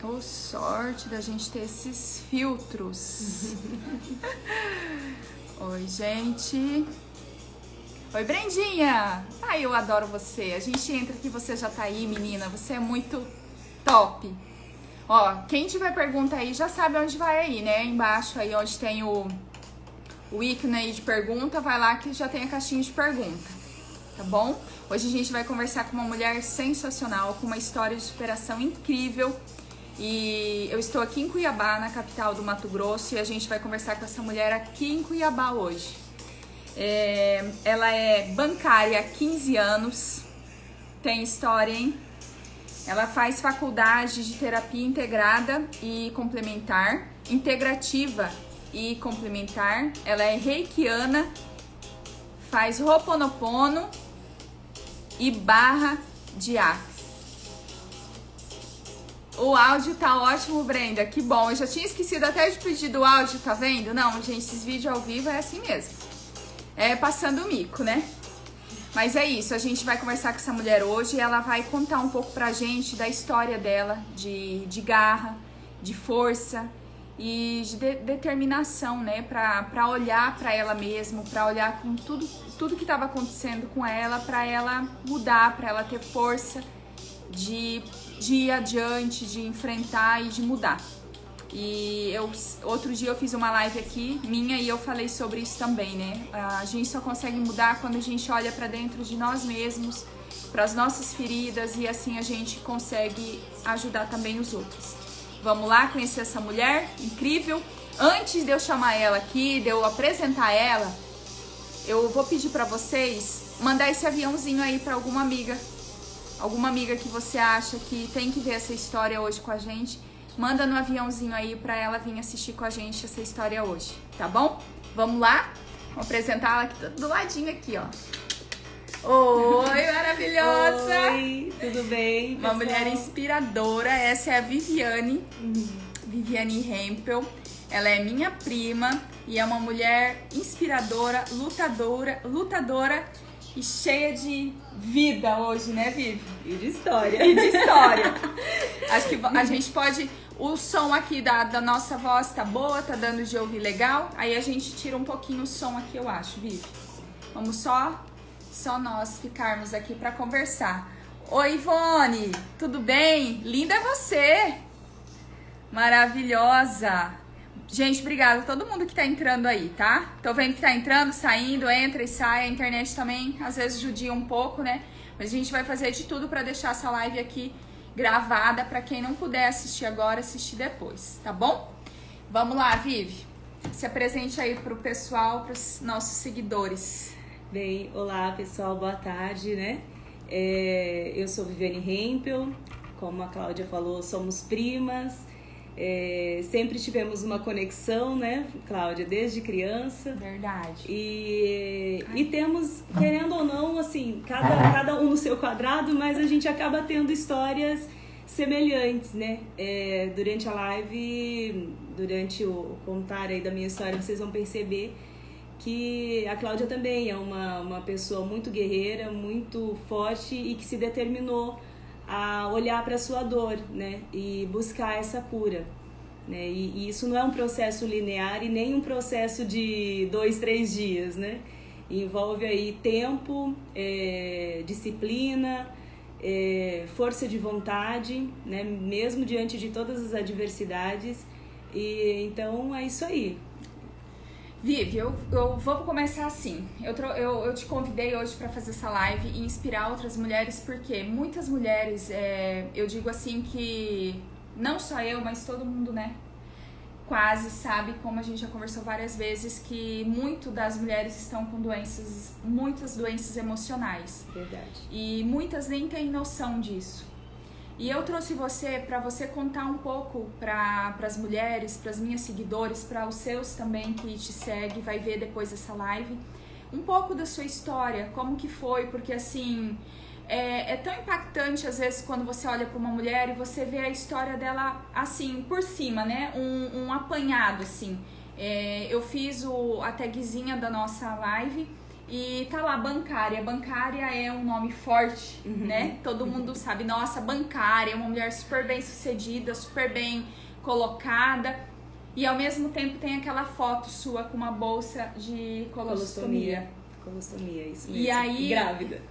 Ô, sorte da gente ter esses filtros. Oi, gente. Oi, Brendinha. Ai, eu adoro você. A gente entra aqui, você já tá aí, menina. Você é muito top. Ó, quem tiver pergunta aí já sabe onde vai aí, né? Embaixo aí onde tem o ícone aí de pergunta, vai lá que já tem a caixinha de pergunta, tá bom? Hoje a gente vai conversar com uma mulher sensacional, com uma história de superação incrível. E eu estou aqui em Cuiabá, na capital do Mato Grosso, e a gente vai conversar com essa mulher aqui em Cuiabá hoje. Ela é bancária há 15 anos, tem história, hein? Ela faz faculdade de terapia integrada e complementar, integrativa e complementar. Ela é reikiana, faz Ho'oponopono e barra de ar. O áudio tá ótimo, Brenda, que bom. Eu já tinha esquecido até de pedir do áudio, tá vendo? Não, gente, esses vídeos ao vivo é assim mesmo. É passando o mico, né? Mas é isso, a gente vai conversar com essa mulher hoje e ela vai contar um pouco pra gente da história dela, de garra, de força e de determinação, né? Pra olhar pra ela mesma, pra olhar com tudo que tava acontecendo com ela, pra ela mudar, pra ela ter força de ir adiante, de enfrentar e de mudar. E outro dia eu fiz uma live aqui, minha, e eu falei sobre isso também, né? A gente só consegue mudar quando a gente olha pra dentro de nós mesmos, pras nossas feridas, e assim a gente consegue ajudar também os outros. Vamos lá conhecer essa mulher incrível. Antes de eu chamar ela aqui, de eu apresentar ela, eu vou pedir pra vocês mandar esse aviãozinho aí pra alguma amiga que você acha que tem que ver essa história hoje com a gente. Manda no aviãozinho aí pra ela vir assistir com a gente essa história hoje, tá bom? Vamos lá? Vou apresentar ela aqui do ladinho aqui, ó. Oi, maravilhosa! Oi, tudo bem, pessoal? Uma mulher inspiradora, essa é a Viviane, Viviane Hempel. Ela é minha prima e é uma mulher inspiradora, lutadora e cheia de vida hoje, né, Vivi? E de história. E de história. Acho que a gente pode... O som aqui da nossa voz tá boa, tá dando de ouvir legal. Aí a gente tira um pouquinho o som aqui, eu acho, Vivi. Vamos só nós ficarmos aqui pra conversar. Oi, Ivone, tudo bem? Linda é você. Maravilhosa. Gente, obrigada a todo mundo que tá entrando aí, tá? Tô vendo que tá entrando, saindo, entra e sai. A internet também, às vezes, judia um pouco, né? Mas a gente vai fazer de tudo pra deixar essa live aqui gravada pra quem não puder assistir agora, assistir depois, tá bom? Vamos lá, Vivi. Se apresente aí pro pessoal, pros nossos seguidores. Bem, olá, pessoal, boa tarde, né? Eu sou Viviane Hempel, como a Cláudia falou, somos primas. Sempre tivemos uma conexão, né, Cláudia, desde criança. Verdade. E temos, querendo ou não, assim, cada um no seu quadrado, mas a gente acaba tendo histórias semelhantes, né? Durante a live, durante o contar aí da minha história, vocês vão perceber que a Cláudia também é uma pessoa muito guerreira, muito forte e que se determinou a olhar para a sua dor, né, e buscar essa cura, né, e isso não é um processo linear e nem um processo de 2, 3 dias, né, envolve aí tempo, disciplina, força de vontade, né, mesmo diante de todas as adversidades, e então é isso aí. Vivi, eu vou começar assim. Eu te convidei hoje para fazer essa live e inspirar outras mulheres, porque muitas mulheres, eu digo assim que não só eu, mas todo mundo, né, quase sabe, como a gente já conversou várias vezes, que muito das mulheres estão com muitas doenças emocionais. Verdade. E muitas nem têm noção disso. E eu trouxe você para você contar um pouco para as mulheres, para as minhas seguidores, para os seus também que te seguem, vai ver depois dessa live, um pouco da sua história, como que foi, porque assim, é tão impactante às vezes quando você olha para uma mulher e você vê a história dela assim, por cima, né, um apanhado assim. Eu fiz a tagzinha da nossa live E tá lá, bancária. Bancária é um nome forte, né? Todo mundo sabe, nossa, bancária é uma mulher super bem sucedida, super bem colocada. E ao mesmo tempo tem aquela foto sua com uma bolsa de colostomia. Colostomia, isso mesmo. E aí,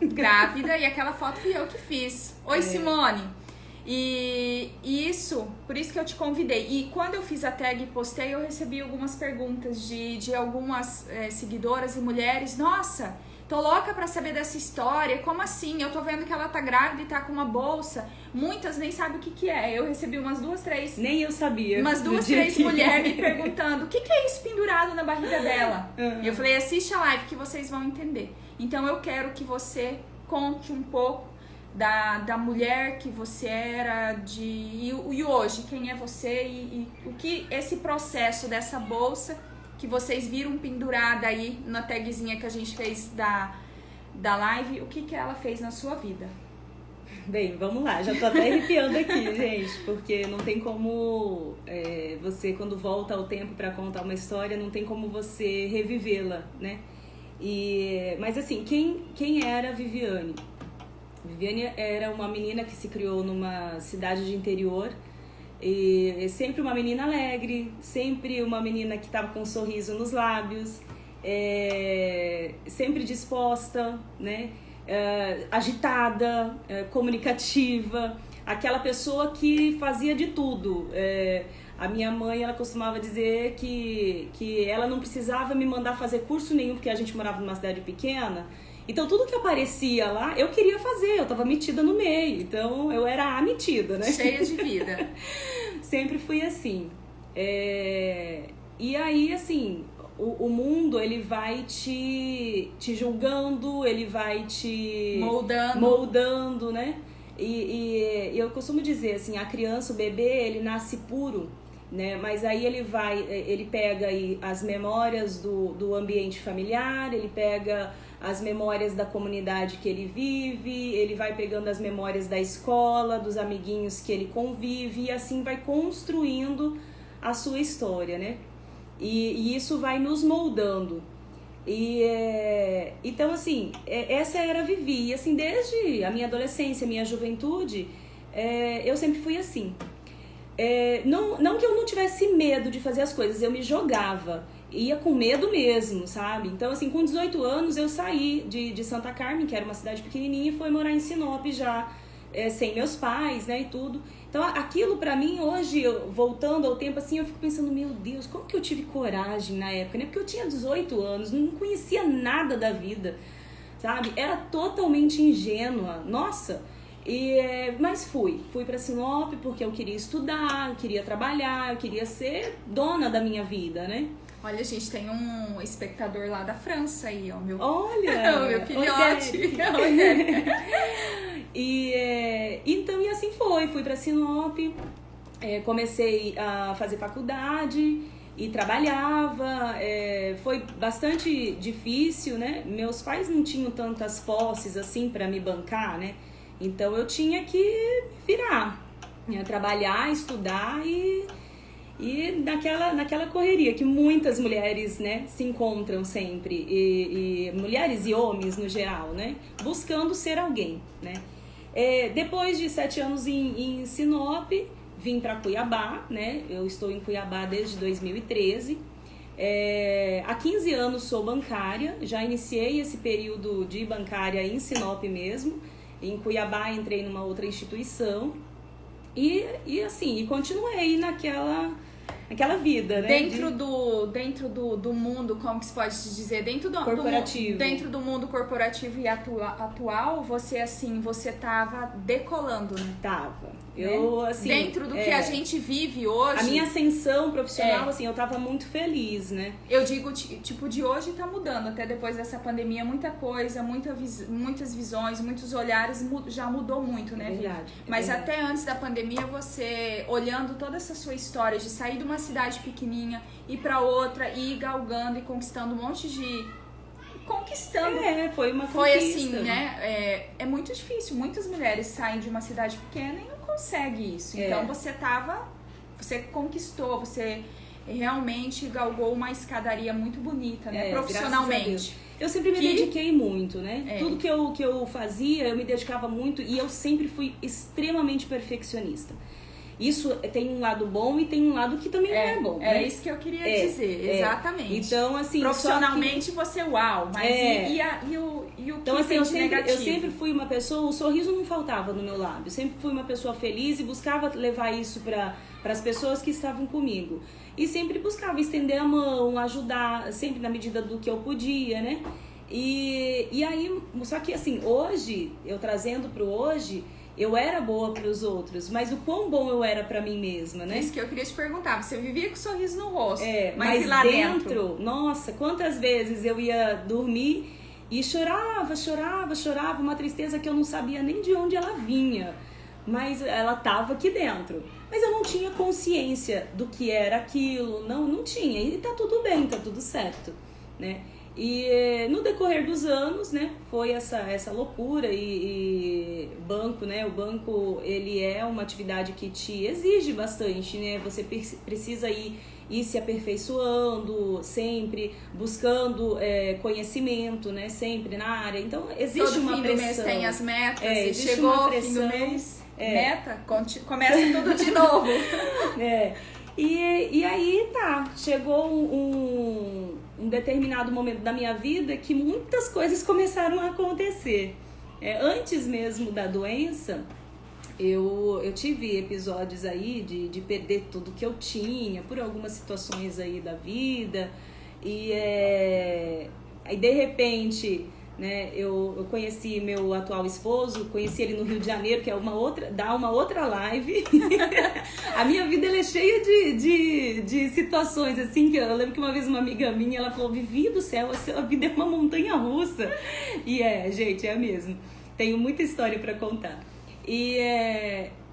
grávida, e aquela foto fui eu que fiz. Oi, Simone! E isso, por isso que eu te convidei. E quando eu fiz a tag e postei, eu recebi algumas perguntas de algumas seguidoras e mulheres. Nossa, tô louca pra saber dessa história. Como assim? Eu tô vendo que ela tá grávida e tá com uma bolsa. Muitas nem sabem o que é. Eu recebi umas 2, 3... Nem eu sabia. Umas 2, 3 mulheres me perguntando o que é isso pendurado na barriga dela. E eu falei, assiste a live que vocês vão entender. Então eu quero que você conte um pouco da mulher que você era e hoje, quem é você e o que esse processo dessa bolsa que vocês viram pendurada aí na tagzinha que a gente fez da live, o que ela fez na sua vida? Bem, vamos lá, já tô até arrepiando aqui, gente, porque não tem como você, quando volta ao tempo para contar uma história, não tem como você revivê-la, né? Mas assim, quem era a Viviane? Viviane era uma menina que se criou numa cidade de interior e sempre uma menina alegre, sempre uma menina que estava com um sorriso nos lábios, sempre disposta, né? Agitada, comunicativa, aquela pessoa que fazia de tudo. A minha mãe, ela costumava dizer que ela não precisava me mandar fazer curso nenhum, porque a gente morava numa cidade pequena. Então, tudo que aparecia lá, eu queria fazer, eu tava metida no meio. Então, eu era a metida, né? Cheia de vida. Sempre fui assim. E aí, assim, o mundo, ele vai te julgando, ele vai te moldando, né? E eu costumo dizer, assim, a criança, o bebê, ele nasce puro, né? Mas aí ele pega aí as memórias do ambiente familiar, ele pega as memórias da comunidade que ele vive, ele vai pegando as memórias da escola, dos amiguinhos que ele convive, e assim vai construindo a sua história, né? E isso vai nos moldando. Então, assim, essa era a Vivi. E assim, desde a minha adolescência, a minha juventude, eu sempre fui assim. Não que eu não tivesse medo de fazer as coisas, eu me jogava. Ia com medo mesmo, sabe? Então, assim, com 18 anos eu saí de Santa Carmen, que era uma cidade pequenininha, e fui morar em Sinop já, sem meus pais, né, e tudo. Então, aquilo pra mim, hoje, voltando ao tempo, assim, eu fico pensando, meu Deus, como que eu tive coragem na época, né? Porque eu tinha 18 anos, não conhecia nada da vida, sabe? Era totalmente ingênua, nossa! Mas fui pra Sinop porque eu queria estudar, eu queria trabalhar, eu queria ser dona da minha vida, né? Olha, gente, tem um espectador lá da França aí, ó, Olha! o meu filhote. Então, e assim fui pra Sinop, comecei a fazer faculdade e trabalhava, foi bastante difícil, né? Meus pais não tinham tantas posses assim pra me bancar, né? Então eu tinha que virar, né? Trabalhar, estudar e naquela correria que muitas mulheres, né, se encontram sempre, e mulheres e homens no geral, né, buscando ser alguém, né. Depois de 7 anos em Sinop, vim para Cuiabá, né, eu estou em Cuiabá desde 2013, há 15 anos sou bancária, já iniciei esse período de bancária em Sinop mesmo, em Cuiabá entrei numa outra instituição e continuei naquela vida, né? Dentro do mundo, como que se pode dizer? Dentro do mundo corporativo e atual, você tava decolando, né? Tava. Dentro do que a gente vive hoje. A minha ascensão profissional, eu tava muito feliz, né? Eu digo, tipo, de hoje tá mudando. Até depois dessa pandemia, muita coisa, muitas visões, muitos olhares, já mudou muito, né, verdade, Mas até antes da pandemia, você, olhando toda essa sua história de sair de uma cidade pequenininha, ir pra outra, e ir galgando e conquistando um monte de... Foi uma conquista. Foi assim, né? É muito difícil. Muitas mulheres saem de uma cidade pequena e não conseguem isso. Então você conquistou, você realmente galgou uma escadaria muito bonita, né? Profissionalmente. Eu sempre me dediquei muito, né? É. Tudo que eu fazia, eu me dedicava muito e eu sempre fui extremamente perfeccionista. Isso tem um lado bom e tem um lado que também não é bom. Era né? isso que eu queria dizer, exatamente. Então, assim... Profissionalmente você, uau, mas e o então, que assim, tem de negativo? Eu sempre fui uma pessoa, o sorriso não faltava no meu lábio. Eu sempre fui uma pessoa feliz e buscava levar isso para as pessoas que estavam comigo. E sempre buscava estender a mão, ajudar, sempre na medida do que eu podia, né? E aí, só que assim, hoje, eu trazendo pro hoje, eu era boa para os outros, mas o quão bom eu era para mim mesma, né? Isso que eu queria te perguntar, você vivia com um sorriso no rosto, mas e lá dentro, nossa, quantas vezes eu ia dormir e chorava, uma tristeza que eu não sabia nem de onde ela vinha, mas ela tava aqui dentro. Mas eu não tinha consciência do que era aquilo, não tinha, e tá tudo bem, tá tudo certo, né? E no decorrer dos anos, né, foi essa loucura e banco, né, o banco, ele é uma atividade que te exige bastante, né, você precisa ir se aperfeiçoando, sempre buscando conhecimento, né, sempre na área, então existe uma pressão. Todo fim do mês tem as metas, e existe chegou uma o fim do pressão, mês, meta, começa tudo de novo. E aí chegou um determinado momento da minha vida que muitas coisas começaram a acontecer. Antes mesmo da doença, eu tive episódios aí de perder tudo que eu tinha por algumas situações aí da vida. E aí de repente, né, eu conheci meu atual esposo, conheci ele no Rio de Janeiro, que é uma outra live. A minha vida ela é cheia de situações, assim, que eu lembro que uma vez uma amiga minha, ela falou, Vivi do céu, a sua vida é uma montanha russa. E gente, é mesmo. Tenho muita história pra contar. E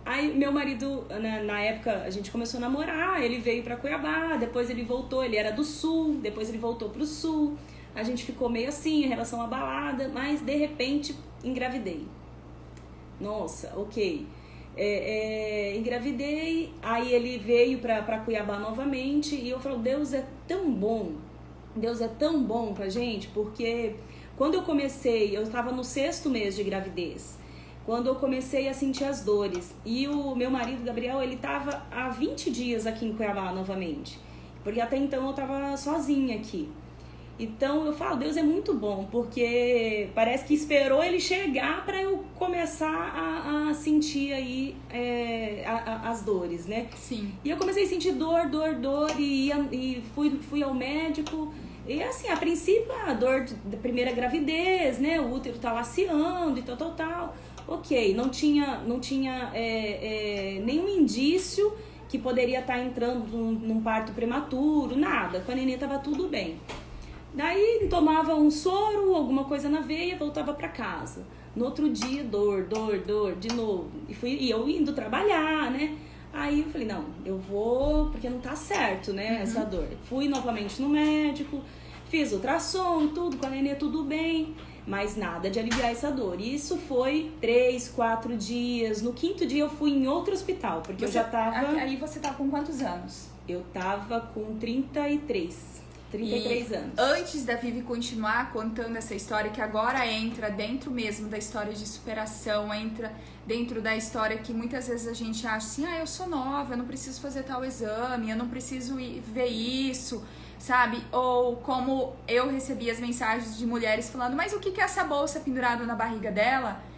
aí meu marido, na época, a gente começou a namorar, ele veio pra Cuiabá, depois ele voltou, ele era do Sul, depois ele voltou pro Sul. A gente ficou meio assim, em relação à balada, mas de repente engravidei. Nossa, ok. Engravidei, aí ele veio pra Cuiabá novamente e eu falo, Deus é tão bom pra gente, porque quando eu comecei, eu estava no 6º mês de gravidez, quando eu comecei a sentir as dores, e o meu marido, Gabriel, ele estava há 20 dias aqui em Cuiabá novamente, porque até então eu estava sozinha aqui. Então eu falo, Deus é muito bom, porque parece que esperou ele chegar para eu começar a sentir aí as dores, né? Sim. E eu comecei a sentir dor, e fui ao médico. E assim, a princípio, a dor da primeira gravidez, né? O útero tá laceando e tal. Ok, não tinha nenhum indício que poderia estar entrando num parto prematuro, nada. Com a neném tava tudo bem. Daí tomava um soro, alguma coisa na veia, voltava pra casa. No outro dia, dor, de novo. E eu indo trabalhar, né? Aí eu falei, não, eu vou, porque não tá certo, né, essa dor. Fui novamente no médico, fiz ultrassom, tudo, com a nenê tudo bem, mas nada de aliviar essa dor. E isso foi 3, 4 dias. No 5º dia eu fui em outro hospital, porque eu já tava... Aí você tá com quantos anos? Eu tava com 33 anos. Antes da Vivi continuar contando essa história, que agora entra dentro mesmo da história de superação, entra dentro da história que muitas vezes a gente acha assim, eu sou nova, eu não preciso fazer tal exame, eu não preciso ver isso, sabe? Ou como eu recebi as mensagens de mulheres falando, mas o que é essa bolsa pendurada na barriga dela?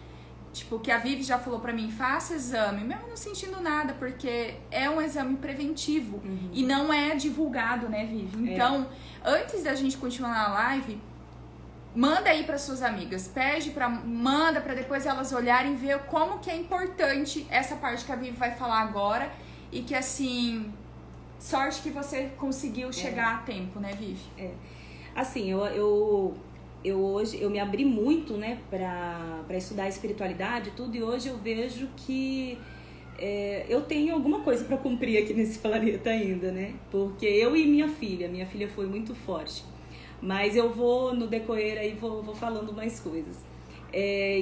Tipo, que a Vivi já falou pra mim, faça exame, mesmo não sentindo nada, porque é um exame preventivo e não é divulgado, né, Vivi? Então, antes da gente continuar na live, manda aí pras suas amigas, manda pra depois elas olharem e ver como que é importante essa parte que a Vivi vai falar agora e que, assim, sorte que você conseguiu chegar a tempo, né, Vivi? Assim, hoje eu me abri muito, né, para estudar espiritualidade e tudo, e hoje eu vejo que eu tenho alguma coisa para cumprir aqui nesse planeta ainda, né, porque eu e minha filha foi muito forte, mas eu vou no decorrer aí vou falando mais coisas.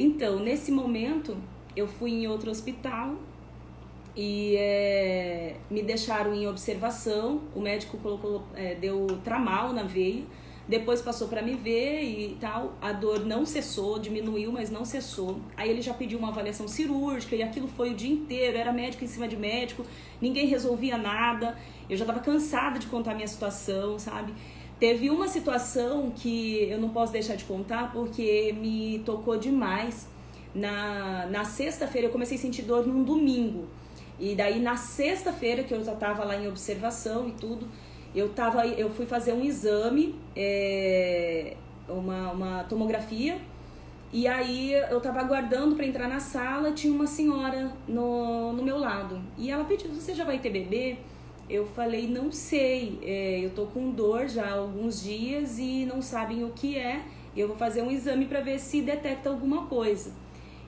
Então, nesse momento eu fui em outro hospital E me deixaram em observação, o médico deu tramal na veia, depois passou para me ver e tal, a dor não cessou, diminuiu, mas não cessou. Aí ele já pediu uma avaliação cirúrgica e aquilo foi o dia inteiro, era médico em cima de médico, ninguém resolvia nada, eu já estava cansada de contar minha situação, sabe? Teve uma situação que eu não posso deixar de contar porque me tocou demais. Na sexta-feira eu comecei a sentir dor num domingo. E daí na sexta-feira, que eu já estava lá em observação e tudo, eu fui fazer um exame, uma tomografia, e aí eu estava aguardando para entrar na sala, tinha uma senhora no meu lado. E ela pediu, você já vai ter bebê? Eu falei, não sei, eu tô com dor já há alguns dias e não sabem o que é, eu vou fazer um exame para ver se detecta alguma coisa.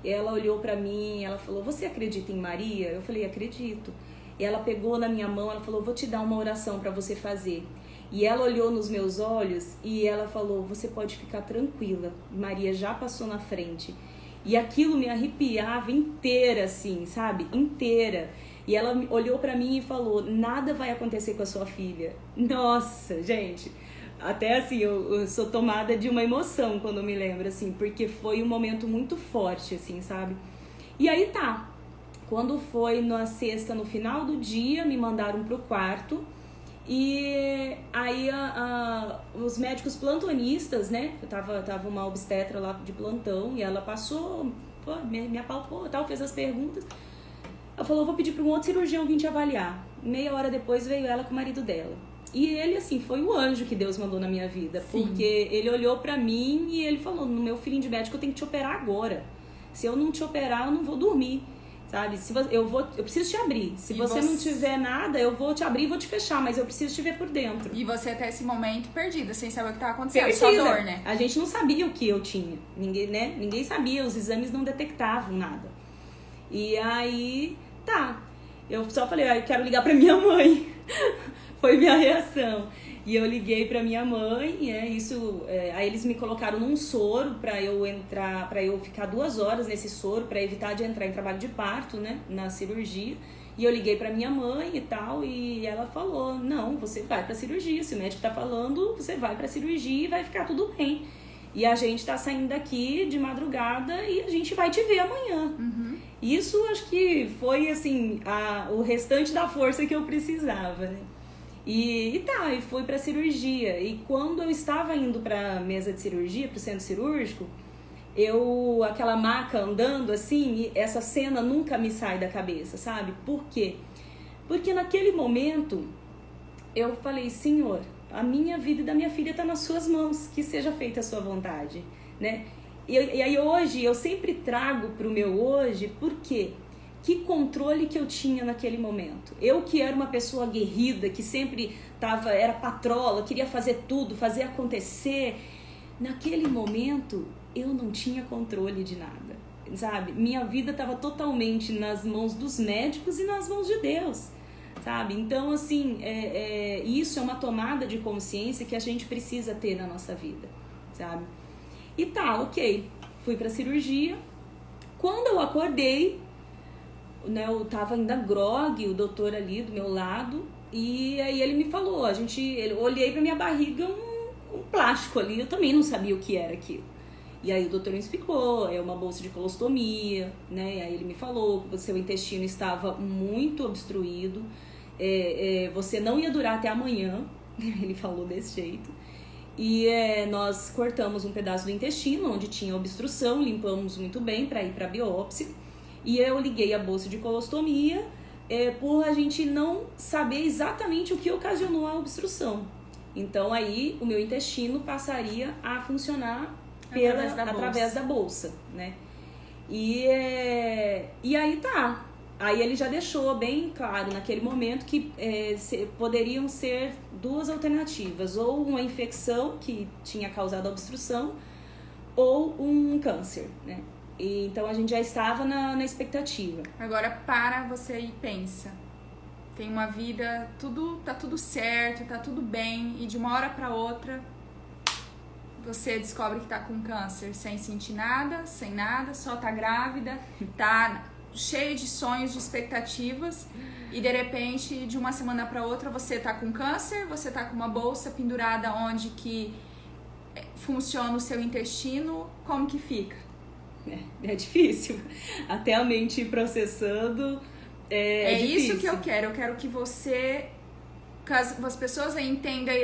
Ela olhou pra mim, ela falou, você acredita em Maria? Eu falei, acredito. E ela pegou na minha mão, ela falou, vou te dar uma oração pra você fazer. E ela olhou nos meus olhos e ela falou, você pode ficar tranquila, Maria já passou na frente. E aquilo me arrepiava inteira, assim, sabe? Inteira. E ela olhou pra mim e falou, nada vai acontecer com a sua filha. Nossa, gente... Até assim, eu sou tomada de uma emoção quando eu me lembro, assim, porque foi um momento muito forte, assim, sabe? E aí tá, quando foi na sexta, no final do dia, me mandaram pro quarto e aí os médicos plantonistas, né, tava uma obstetra lá de plantão e ela passou, me apalpou e tal, fez as perguntas. Ela falou, vou pedir para um outro cirurgião vir te avaliar. Meia hora depois veio ela com o marido dela. E ele, assim, foi o anjo que Deus mandou na minha vida. Sim. Porque ele olhou pra mim e ele falou, no meu filhinho de médico eu tenho que te operar agora. Se eu não te operar, eu não vou dormir, sabe? Eu preciso te abrir. Se você não tiver nada, eu vou te abrir e vou te fechar, mas eu preciso te ver por dentro. E você até esse momento perdida, sem saber o que tava acontecendo. Perdida. Só dor, né? A gente não sabia o que eu tinha. Ninguém sabia, os exames não detectavam nada. E aí, tá. Eu só falei, eu quero ligar pra minha mãe. Foi minha reação. E eu liguei pra minha mãe, aí eles me colocaram num soro pra eu ficar 2 horas nesse soro, pra evitar de entrar em trabalho de parto, né, na cirurgia. E eu liguei pra minha mãe e tal, e ela falou, não, você vai pra cirurgia, se o médico tá falando, você vai pra cirurgia e vai ficar tudo bem. E a gente tá saindo daqui de madrugada e a gente vai te ver amanhã. Uhum. Isso acho que foi, assim, o restante da força que eu precisava, né? E fui pra cirurgia. E quando eu estava indo pra mesa de cirurgia, pro centro cirúrgico, aquela maca andando assim, essa cena nunca me sai da cabeça, sabe? Por quê? Porque naquele momento eu falei, Senhor, a minha vida e da minha filha tá nas suas mãos, que seja feita a sua vontade, né? E aí hoje, eu sempre trago pro meu hoje, por quê? Que controle que eu tinha naquele momento. Eu que era uma pessoa aguerrida, que sempre era patrola, queria fazer tudo, fazer acontecer. Naquele momento, eu não tinha controle de nada, sabe? Minha vida estava totalmente nas mãos dos médicos e nas mãos de Deus, sabe? Então, assim, isso é uma tomada de consciência que a gente precisa ter na nossa vida, sabe? E ok, fui pra cirurgia. Quando eu acordei, né, eu tava ainda grogue, o doutor ali do meu lado, e aí ele me falou, eu olhei pra minha barriga, um plástico ali, eu também não sabia o que era aquilo. E aí o doutor me explicou, é uma bolsa de colostomia, né, e aí ele me falou que o seu intestino estava muito obstruído, você não ia durar até amanhã, ele falou desse jeito. E nós cortamos um pedaço do intestino, onde tinha obstrução, limpamos muito bem para ir para biópsia. E eu liguei a bolsa de colostomia por a gente não saber exatamente o que ocasionou a obstrução. Então aí o meu intestino passaria a funcionar através da bolsa, né? E aí tá. Aí ele já deixou bem claro naquele momento que poderiam ser 2 alternativas, ou uma infecção que tinha causado a obstrução, ou um câncer, né? E, então a gente já estava na expectativa. Agora para você e pensa. Tem uma vida, tá tudo certo, tá tudo bem, e de uma hora para outra você descobre que tá com câncer sem sentir nada, sem nada, só tá grávida, tá cheio de sonhos, de expectativas, e de repente, de uma semana para outra, você tá com câncer, você tá com uma bolsa pendurada onde que funciona o seu intestino, como que fica? É difícil. Até a mente ir processando é difícil. Isso que eu quero que você, que as pessoas entendam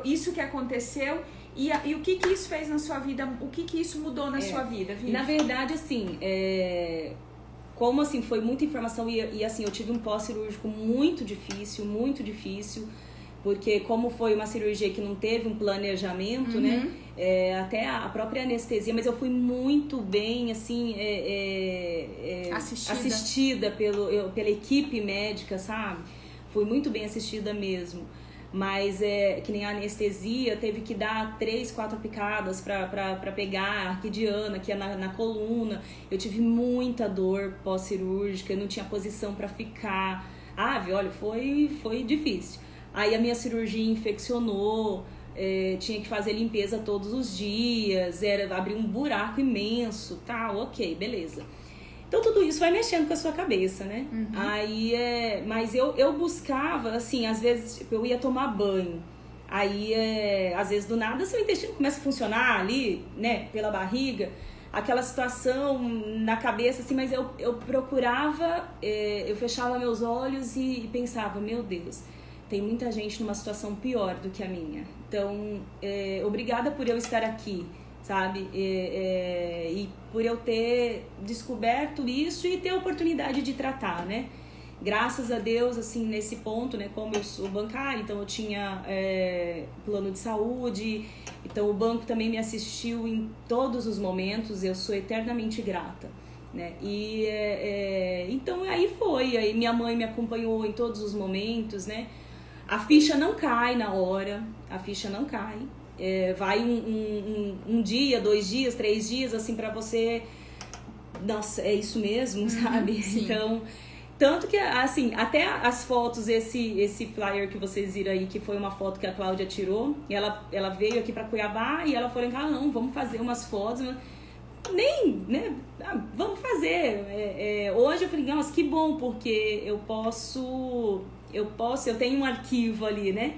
isso que aconteceu e o que isso fez na sua vida, o que isso mudou na sua vida, Vivi? Na verdade, assim, como assim, foi muita informação e assim, eu tive um pós-cirúrgico muito difícil, porque como foi uma cirurgia que não teve um planejamento, né? Até a própria anestesia, mas eu fui muito bem, assim, assistida pela equipe médica, sabe? Fui muito bem assistida mesmo. Mas que nem a anestesia, teve que dar 3, 4 picadas pra pegar a arquidiana, que é na coluna. Eu tive muita dor pós-cirúrgica, eu não tinha posição pra ficar. Olha, foi difícil. Aí a minha cirurgia infeccionou, tinha que fazer limpeza todos os dias, abrir um buraco imenso, ok, beleza. Então tudo isso vai mexendo com a sua cabeça, né? Aí, mas eu buscava, assim, às vezes eu ia tomar banho, aí às vezes do nada seu intestino começa a funcionar ali, né, pela barriga, aquela situação na cabeça, assim, mas eu procurava, eu fechava meus olhos e pensava, meu Deus, tem muita gente numa situação pior do que a minha. Então, obrigada por eu estar aqui, sabe? E por eu ter descoberto isso e ter a oportunidade de tratar, né? Graças a Deus, assim, nesse ponto, né? Como eu sou bancária, então eu tinha plano de saúde, então o banco também me assistiu em todos os momentos, eu sou eternamente grata, né? E então aí minha mãe me acompanhou em todos os momentos, né? A ficha não cai na hora, a ficha não cai. Vai um dia, 2 dias, 3 dias, assim, pra você... Nossa, é isso mesmo, sabe? Sim. Então, tanto que, assim, até as fotos, esse flyer que vocês viram aí, que foi uma foto que a Cláudia tirou, e ela veio aqui pra Cuiabá e ela falou, não, vamos fazer umas fotos, nem, né, vamos fazer. Hoje eu falei, nossa, que bom, porque eu tenho um arquivo ali, né?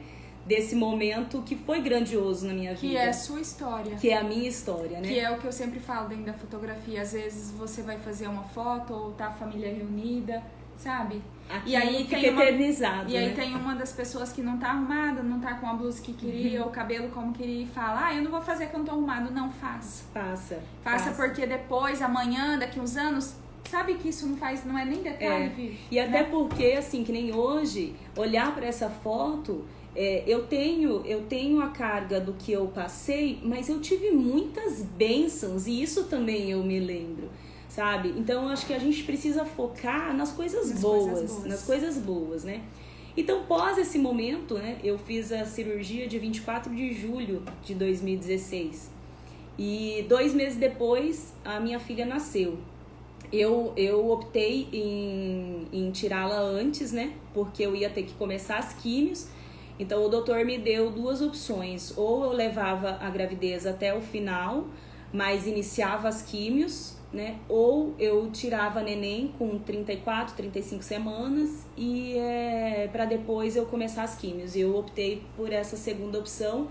Desse momento que foi grandioso na minha vida. Que é a sua história. Que é a minha história, né? Que é o que eu sempre falo dentro da fotografia. Às vezes você vai fazer uma foto ou tá a família reunida, sabe? Aquilo e aí fica eternizado, E aí tem uma das pessoas que não tá arrumada, não tá com a blusa que queria, ou o cabelo como queria, e fala, eu não vou fazer quando tô arrumado. Não, faça. Faça porque depois, amanhã, daqui uns anos... Sabe que isso não é nem detalhe, Vivi? E até porque, assim, que nem hoje, olhar para essa foto, eu tenho a carga do que eu passei, mas eu tive muitas bênçãos, e isso também eu me lembro, sabe? Então, eu acho que a gente precisa focar nas coisas boas, né? Então, pós esse momento, né, eu fiz a cirurgia de 24 de julho de 2016. E 2 meses depois, a minha filha nasceu. Eu optei em tirá-la antes, né? Porque eu ia ter que começar as químios. Então, o doutor me deu 2 opções. Ou eu levava a gravidez até o final, mas iniciava as químios, né? Ou eu tirava a neném com 34, 35 semanas e para depois eu começar as químios. E eu optei por essa segunda opção,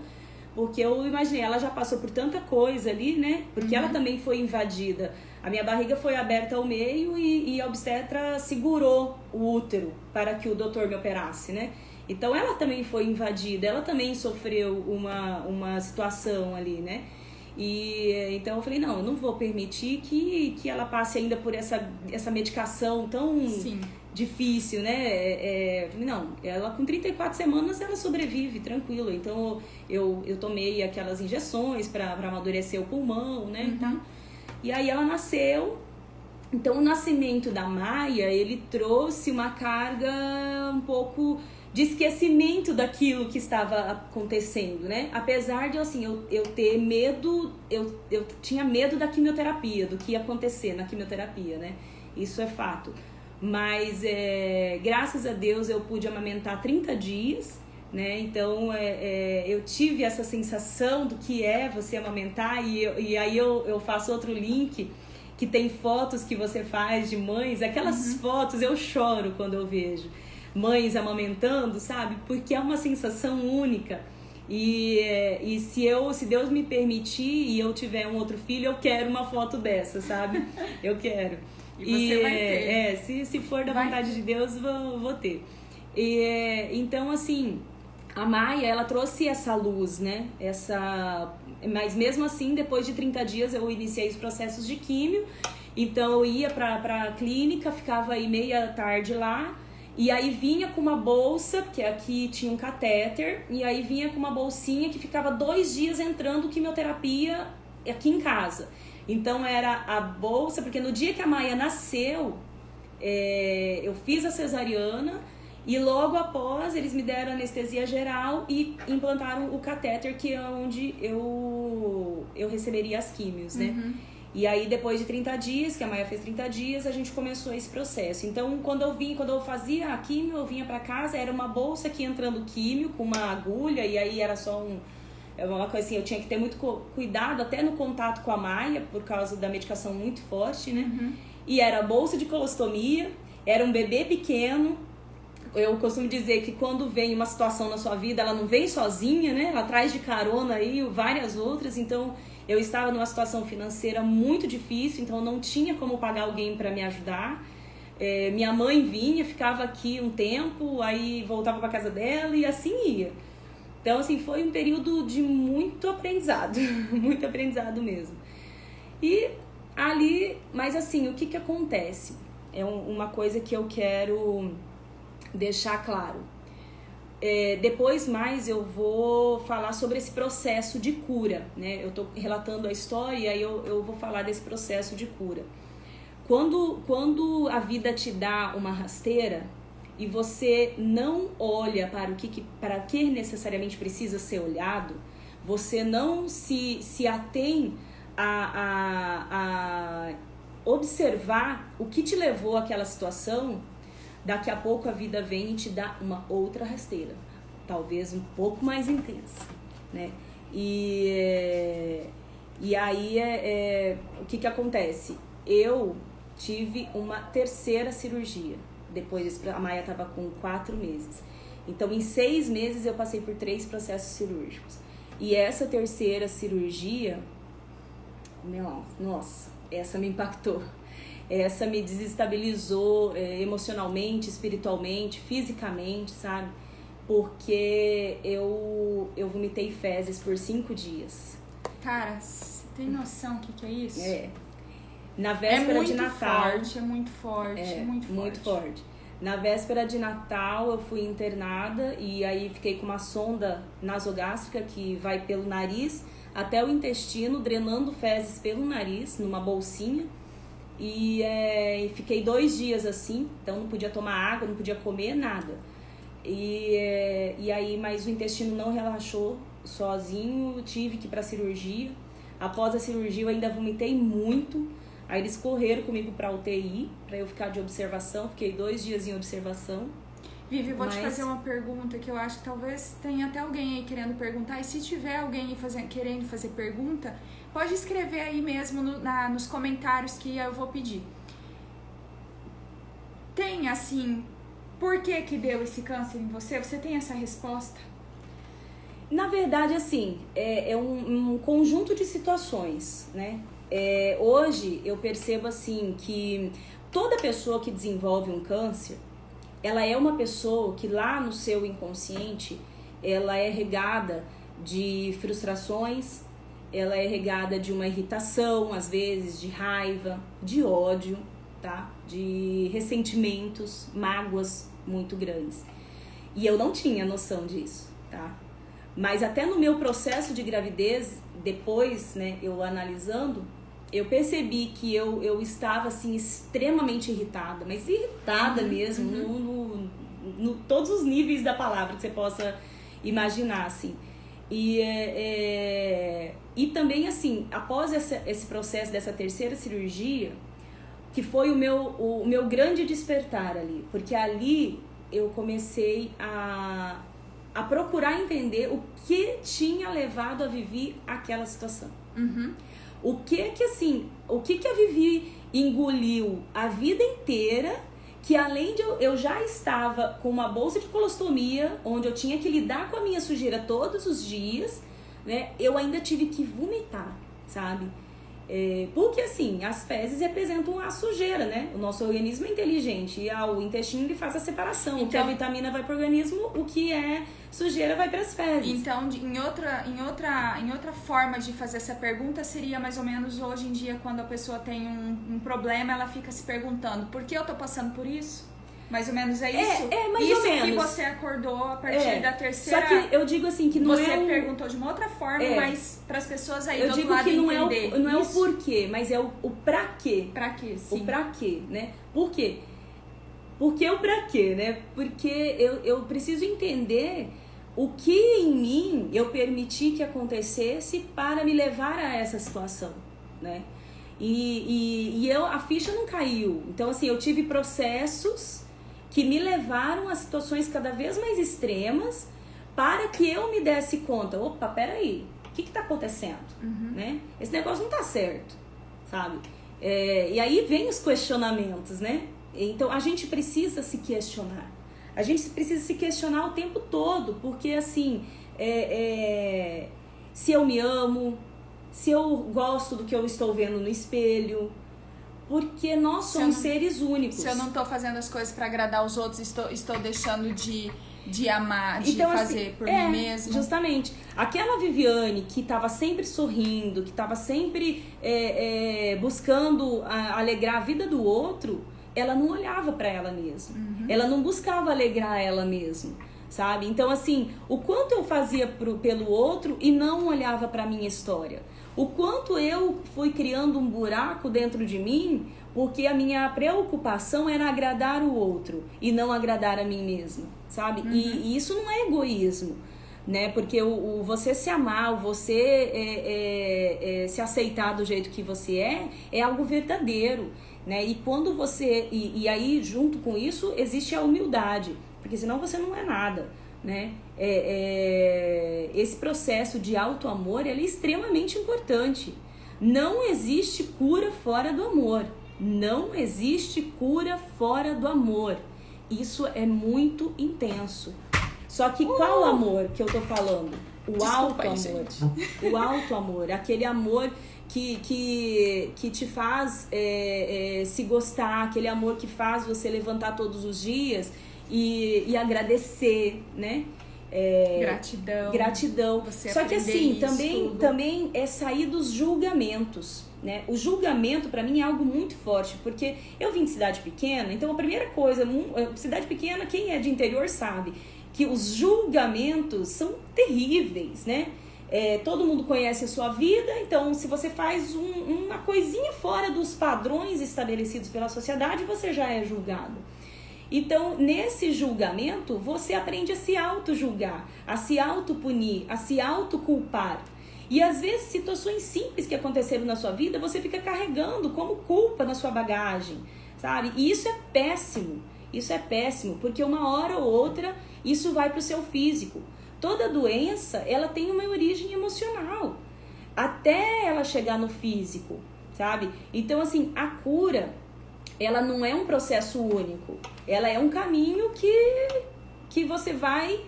porque eu imaginei, ela já passou por tanta coisa ali, né? Porque ela também foi invadida. A minha barriga foi aberta ao meio e a obstetra segurou o útero para que o doutor me operasse, né? Então ela também foi invadida, ela também sofreu uma situação ali, né? E então eu falei, eu não vou permitir que ela passe ainda por essa medicação tão difícil, né? Não, ela com 34 semanas ela sobrevive tranquilo. Então eu tomei aquelas injeções para amadurecer o pulmão, né? E aí ela nasceu. Então o nascimento da Maia, ele trouxe uma carga um pouco de esquecimento daquilo que estava acontecendo, né? Apesar de, assim, eu ter medo, eu tinha medo da quimioterapia, do que ia acontecer na quimioterapia, né? Isso é fato. Mas, graças a Deus, eu pude amamentar 30 dias, né? Então, eu tive essa sensação do que é você amamentar, e aí eu faço outro link, que tem fotos que você faz de mães, aquelas fotos eu choro quando eu vejo mães amamentando, sabe? Porque é uma sensação única. E se Deus me permitir e eu tiver um outro filho, eu quero uma foto dessa, sabe? Eu quero. E você vai ter. Se for da vontade de Deus, vou ter. Então, assim, a Maia, ela trouxe essa luz, né? Mas mesmo assim, depois de 30 dias, eu iniciei os processos de químio. Então, eu ia pra clínica, ficava aí meia tarde lá. E aí vinha com uma bolsa, que aqui tinha um catéter, e aí vinha com uma bolsinha que ficava 2 dias entrando quimioterapia aqui em casa. Então era a bolsa, porque no dia que a Maia nasceu, eu fiz a cesariana e logo após eles me deram anestesia geral e implantaram o catéter, que é onde eu receberia as químios, né? E aí, depois de 30 dias, que a Maia fez 30 dias, a gente começou esse processo. Então, quando eu fazia a químio, eu vinha pra casa, era uma bolsa aqui entrando químio, com uma agulha, e aí era só uma coisa assim, eu tinha que ter muito cuidado até no contato com a Maia, por causa da medicação muito forte, né? E era a bolsa de colostomia, era um bebê pequeno. Eu costumo dizer que quando vem uma situação na sua vida, ela não vem sozinha, né? Ela traz de carona aí várias outras, então... Eu estava numa situação financeira muito difícil, então eu não tinha como pagar alguém para me ajudar. Minha mãe vinha, ficava aqui um tempo, aí voltava para casa dela e assim ia. Então, assim, foi um período de muito aprendizado, muito aprendizado mesmo. E ali, mas assim, o que acontece? É uma coisa que eu quero deixar claro. Depois mais eu vou falar sobre esse processo de cura, né? Eu tô relatando a história e aí eu vou falar desse processo de cura. Quando a vida te dá uma rasteira e você não olha para que necessariamente precisa ser olhado, você não se atém a observar o que te levou àquela situação. Daqui a pouco a vida vem e te dá uma outra rasteira, talvez um pouco mais intensa, né? E aí o que acontece? Eu tive uma terceira cirurgia, depois a Maia estava com 4 meses. Então em 6 meses eu passei por 3 processos cirúrgicos. E essa terceira cirurgia, nossa, essa me impactou. Essa me desestabilizou emocionalmente, espiritualmente, fisicamente, sabe? Porque eu vomitei fezes por 5 dias. Cara, você tem noção do que é isso? Na véspera de Natal... É muito forte. Na véspera de Natal eu fui internada e aí fiquei com uma sonda nasogástrica que vai pelo nariz até o intestino, drenando fezes pelo nariz, numa bolsinha. E fiquei 2 dias assim, então não podia tomar água, não podia comer, nada. E aí, mas o intestino não relaxou sozinho, tive que ir pra cirurgia. Após a cirurgia eu ainda vomitei muito, aí eles correram comigo pra UTI, pra eu ficar de observação, fiquei 2 dias em observação. Vivi, vou te fazer uma pergunta que eu acho que talvez tenha até alguém aí querendo perguntar, e se tiver alguém aí querendo fazer pergunta, pode escrever aí mesmo nos comentários que eu vou pedir. Tem, assim, por que deu esse câncer em você? Você tem essa resposta? Na verdade, assim, é um conjunto de situações, né? Hoje eu percebo, assim, que toda pessoa que desenvolve um câncer, ela é uma pessoa que lá no seu inconsciente, ela é regada de frustrações, ela é regada de uma irritação, às vezes, de raiva, de ódio, tá? De ressentimentos, mágoas muito grandes. E eu não tinha noção disso, tá? Mas até no meu processo de gravidez, depois, né, eu analisando, eu percebi que eu estava, assim, extremamente irritada, mas irritada mesmo, no todos os níveis da palavra que você possa imaginar, assim. E também, assim, após esse processo dessa terceira cirurgia, que foi o meu grande despertar ali, porque ali eu comecei a a procurar entender o que tinha levado a Vivi àquela situação. O que a Vivi engoliu a vida inteira, que além de eu já estava com uma bolsa de colostomia, onde eu tinha que lidar com a minha sujeira todos os dias, né? Eu ainda tive que vomitar, sabe? Porque assim, as fezes representam a sujeira, né? O nosso organismo é inteligente e o intestino ele faz a separação. Então, o que é vitamina vai para o organismo, o que é sujeira vai para as fezes. Então, em outra forma de fazer essa pergunta seria mais ou menos hoje em dia, quando a pessoa tem um problema, ela fica se perguntando: por que eu tô passando por isso? Mais ou menos é isso? Mais isso ou menos. Que você acordou a partir da terceira... Só que eu digo assim que não você perguntou de uma outra forma, mas para as pessoas aí do outro lado entender. Eu digo que não é o porquê, mas é o pra quê. Pra quê, sim. O pra quê, né? Por quê? Porque o pra quê, né? Porque eu preciso entender o que em mim eu permiti que acontecesse para me levar a essa situação, né? E a ficha não caiu. Então, assim, eu tive processos que me levaram a situações cada vez mais extremas para que eu me desse conta. Opa, peraí, o que tá acontecendo? Né? Esse negócio não tá certo, sabe? E aí vem os questionamentos, né? Então, a gente precisa se questionar. A gente precisa se questionar o tempo todo, porque, assim, se eu me amo, se eu gosto do que eu estou vendo no espelho... Porque nós somos seres únicos. Se eu não estou fazendo as coisas para agradar os outros, estou deixando de amar, de então, fazer assim, por mim mesma. Justamente. Aquela Viviane que estava sempre sorrindo, que estava sempre buscando alegrar a vida do outro, ela não olhava para ela mesma. Ela não buscava alegrar ela mesma, sabe? Então, assim, o quanto eu fazia pelo outro e não olhava para minha história. O quanto eu fui criando um buraco dentro de mim, porque a minha preocupação era agradar o outro e não agradar a mim mesma, sabe? E isso não é egoísmo, né? Porque você se amar, você se aceitar do jeito que você é algo verdadeiro, né? E quando você... E aí, junto com isso, existe a humildade, porque senão você não é nada, né? Esse processo de auto-amor ele é extremamente importante. Não existe cura fora do amor. Não existe cura fora do amor. Isso é muito intenso. Só que qual amor que eu tô falando? O auto-amor. O auto-amor, aquele amor que te faz se gostar, aquele amor que faz você levantar todos os dias e agradecer, né? Gratidão. Só que assim, também é sair dos julgamentos, né? O julgamento pra mim é algo muito forte, porque eu vim de cidade pequena, então a primeira coisa, cidade pequena, quem é de interior sabe que os julgamentos são terríveis, né? Todo mundo conhece a sua vida, então se você faz uma coisinha fora dos padrões estabelecidos pela sociedade, você já é julgado. Então, nesse julgamento, você aprende a se auto-julgar, a se auto-punir, a se auto-culpar. E às vezes, situações simples que aconteceram na sua vida, você fica carregando como culpa na sua bagagem, sabe? E isso é péssimo, porque uma hora ou outra, isso vai para o seu físico. Toda doença, ela tem uma origem emocional, até ela chegar no físico, sabe? Então, assim, a cura... ela não é um processo único, ela é um caminho que você vai,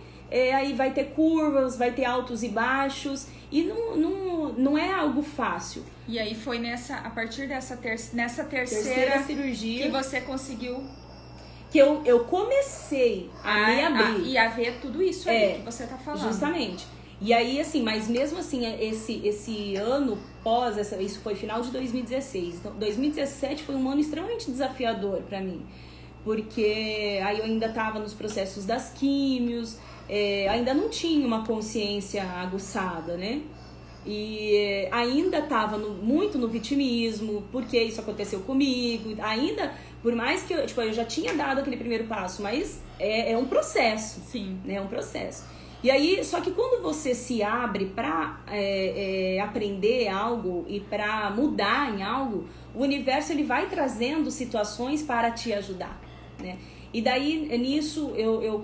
aí vai ter curvas, vai ter altos e baixos, e não é algo fácil. E aí foi a partir dessa nessa terceira cirurgia que você conseguiu... que eu comecei a me abrir. E a ver tudo isso aí que você tá falando. Justamente. E aí, assim, mas mesmo assim, esse ano pós, isso foi final de 2016. Então, 2017 foi um ano extremamente desafiador pra mim. Porque aí eu ainda tava nos processos das químios, ainda não tinha uma consciência aguçada, né? E ainda tava muito no vitimismo, porque isso aconteceu comigo. Ainda, por mais que eu já tinha dado aquele primeiro passo, mas é um processo. Sim. Né? É um processo. E aí, só que quando você se abre para aprender algo e para mudar em algo, o universo ele vai trazendo situações para te ajudar, né? E daí, nisso, eu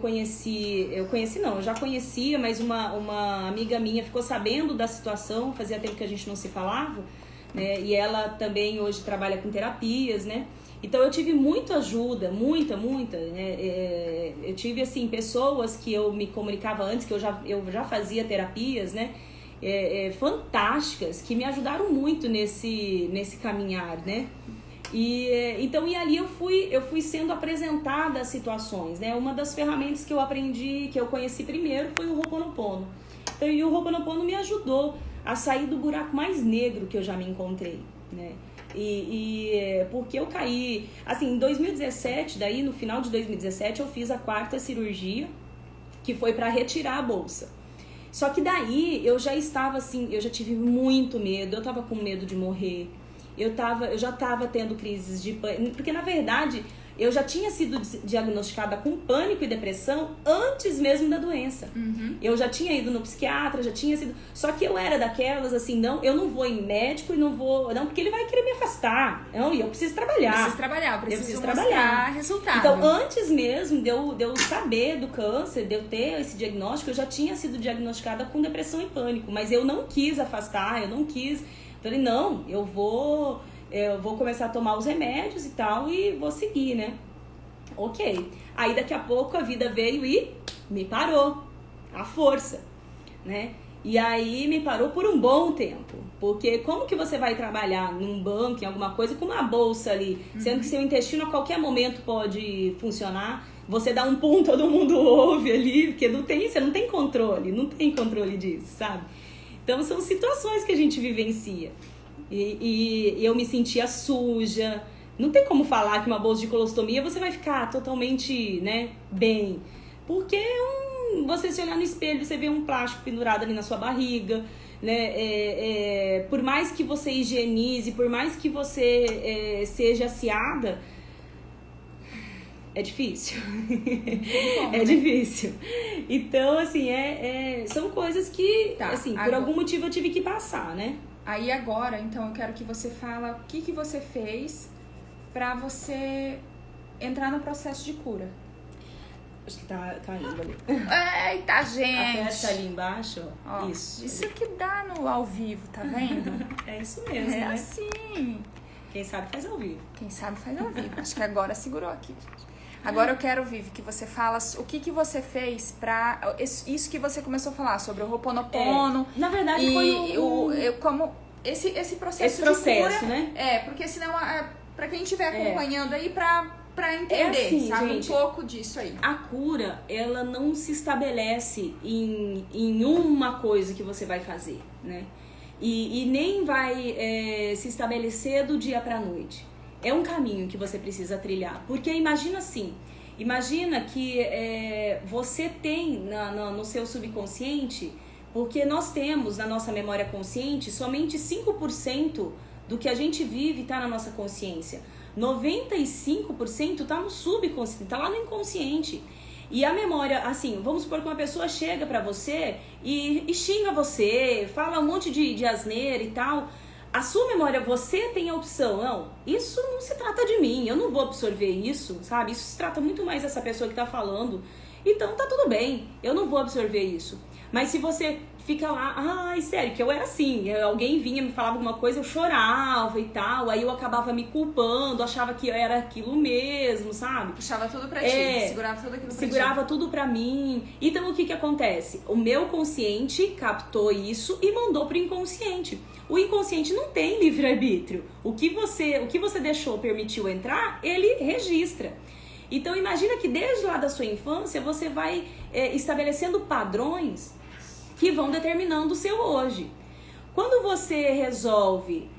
já conhecia, mas uma amiga minha ficou sabendo da situação, fazia tempo que a gente não se falava, né? E ela também hoje trabalha com terapias, né? Então eu tive muita ajuda, muita, né? Eu tive, assim, pessoas que eu me comunicava antes, que eu já fazia terapias, né? Fantásticas, que me ajudaram muito nesse caminhar, né? E ali eu fui sendo apresentada a situações, né? Uma das ferramentas que eu aprendi, que eu conheci primeiro, foi o Ho'oponopono. Então, e o Ho'oponopono me ajudou a sair do buraco mais negro que eu já me encontrei, né? Porque eu caí, assim, em 2017, daí no final de 2017 eu fiz a 4ª cirurgia, que foi para retirar a bolsa. Só que daí eu já estava assim, eu já tive muito medo, eu tava com medo de morrer. Eu já tava tendo crises de pânico, porque na verdade eu já tinha sido diagnosticada com pânico e depressão antes mesmo da doença. Eu já tinha ido no psiquiatra, já tinha sido... Só que eu era daquelas assim, não, eu não vou em médico e não vou... Não, porque ele vai querer me afastar. Não, e eu preciso trabalhar. Eu preciso trabalhar resultado. Então, antes mesmo de eu saber do câncer, de eu ter esse diagnóstico, eu já tinha sido diagnosticada com depressão e pânico. Mas eu não quis afastar, eu não quis... Falei, não, eu vou começar a tomar os remédios e tal e vou seguir, né? Ok. Aí daqui a pouco a vida veio e me parou. À força, né? E aí me parou por um bom tempo. Porque como que você vai trabalhar num banco, em alguma coisa, com uma bolsa ali, sendo que seu intestino a qualquer momento pode funcionar, você dá um pum, todo mundo ouve ali, porque você não tem controle disso, sabe? Então são situações que a gente vivencia. E eu me sentia suja. Não tem como falar que uma bolsa de colostomia você vai ficar totalmente, né, bem. Porque você se olhar no espelho, você vê um plástico pendurado ali na sua barriga, né? Por mais que você higienize, por mais que você seja aciada, é difícil. É difícil. Então, assim, são coisas que, assim, por algum motivo eu tive que passar, né? Aí agora, então, eu quero que você fale o que você fez pra você entrar no processo de cura. Acho que tá caindo ali. Eita, gente! Aperta ali embaixo, ó. Isso que dá no ao vivo, tá vendo? É isso mesmo, né? Assim. Quem sabe faz ao vivo. Acho que agora segurou aqui, gente. Agora eu quero, Vivi, que você fala o que você fez pra... Isso que você começou a falar sobre o Ho'oponopono. Na verdade, foi como esse processo esse processo, de cura, né? Porque senão, pra quem estiver acompanhando aí, pra entender, assim, sabe? Gente, um pouco disso aí. A cura, ela não se estabelece em uma coisa que você vai fazer, né? E nem vai se estabelecer do dia pra noite. É um caminho que você precisa trilhar. Porque imagina assim, que você tem no seu subconsciente, porque nós temos na nossa memória consciente somente 5% do que a gente vive está na nossa consciência. 95% está no subconsciente, está lá no inconsciente. E a memória, assim, vamos supor que uma pessoa chega pra você e xinga você, fala um monte de asneira e tal. A sua memória, você tem a opção, não, isso não se trata de mim, eu não vou absorver isso, sabe? Isso se trata muito mais dessa pessoa que tá falando. Então tá tudo bem, eu não vou absorver isso. Mas se você fica lá, ai, sério, que eu era assim, alguém vinha, me falava alguma coisa, eu chorava e tal, aí eu acabava me culpando, achava que era aquilo mesmo, sabe? Puxava tudo pra ti, segurava tudo aquilo pra ti. Segurava tudo pra mim. Então o que acontece? O meu consciente captou isso e mandou pro inconsciente. O inconsciente não tem livre-arbítrio. O que você deixou, permitiu entrar, ele registra. Então imagina que desde lá da sua infância você vai estabelecendo padrões que vão determinando o seu hoje. Quando você resolve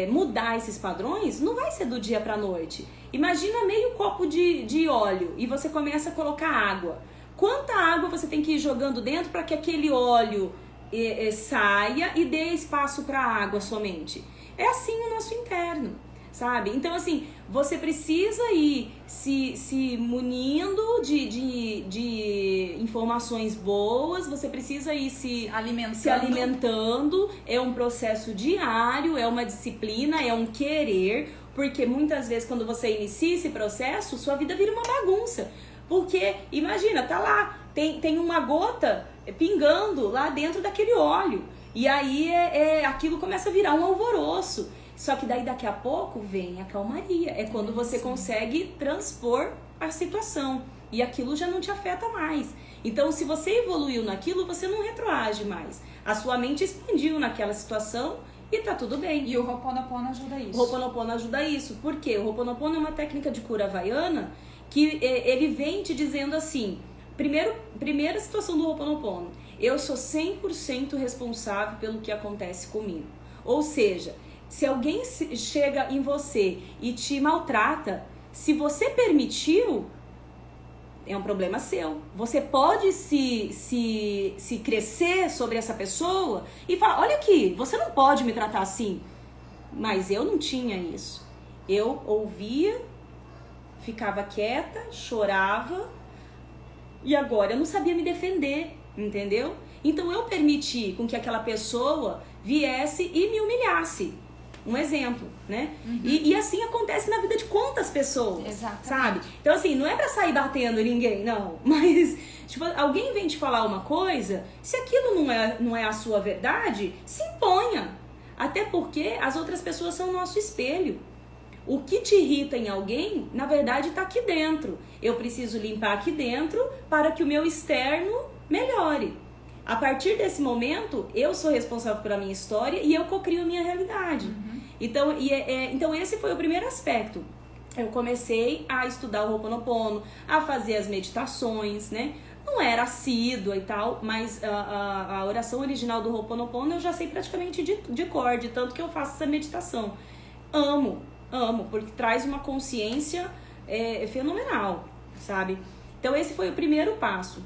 mudar esses padrões, não vai ser do dia pra noite. Imagina meio copo de óleo e você começa a colocar água. Quanta água você tem que ir jogando dentro para que aquele óleo saia e dê espaço para a água somente? É assim o nosso interno, sabe? Então, assim, você precisa ir se munindo de informações boas, você precisa ir se alimentando. É um processo diário, é uma disciplina, é um querer, Porque muitas vezes quando você inicia esse processo, sua vida vira uma bagunça. Porque, imagina, tá lá, tem uma gota pingando lá dentro daquele óleo. E aí aquilo começa a virar um alvoroço. Só que daí daqui a pouco vem a calmaria. É quando você consegue transpor a situação. E aquilo já não te afeta mais. Então, se você evoluiu naquilo, você não retroage mais. A sua mente expandiu naquela situação e tá tudo bem. E o Ho'oponopono ajuda isso. O Ho'oponopono ajuda isso. Por quê? O Ho'oponopono é uma técnica de cura havaiana que ele vem te dizendo assim, primeira situação do Ho'oponopono, eu sou 100% responsável pelo que acontece comigo. Ou seja, se alguém chega em você e te maltrata, se você permitiu, é um problema seu. Você pode se crescer sobre essa pessoa e falar, olha aqui, você não pode me tratar assim. Mas eu não tinha isso. Eu ouvia, ficava quieta, chorava e agora eu não sabia me defender, entendeu? Então eu permiti com que aquela pessoa viesse e me humilhasse. Um exemplo, né? Uhum. E assim acontece na vida de quantas pessoas, exatamente, sabe? Então assim, não é pra sair batendo em ninguém, não. Mas, tipo, alguém vem te falar uma coisa, se aquilo não é a sua verdade, se imponha. Até porque as outras pessoas são o nosso espelho. O que te irrita em alguém, na verdade, tá aqui dentro. Eu preciso limpar aqui dentro para que o meu externo melhore. A partir desse momento, eu sou responsável pela minha história e eu cocrio a minha realidade. Uhum. Então esse foi o primeiro aspecto. Eu comecei a estudar o Ho'oponopono, a fazer as meditações, né? Não era assídua e tal, mas a oração original do Ho'oponopono eu já sei praticamente de cor, de tanto que eu faço essa meditação. Amo, porque traz uma consciência fenomenal, sabe? Então esse foi o primeiro passo.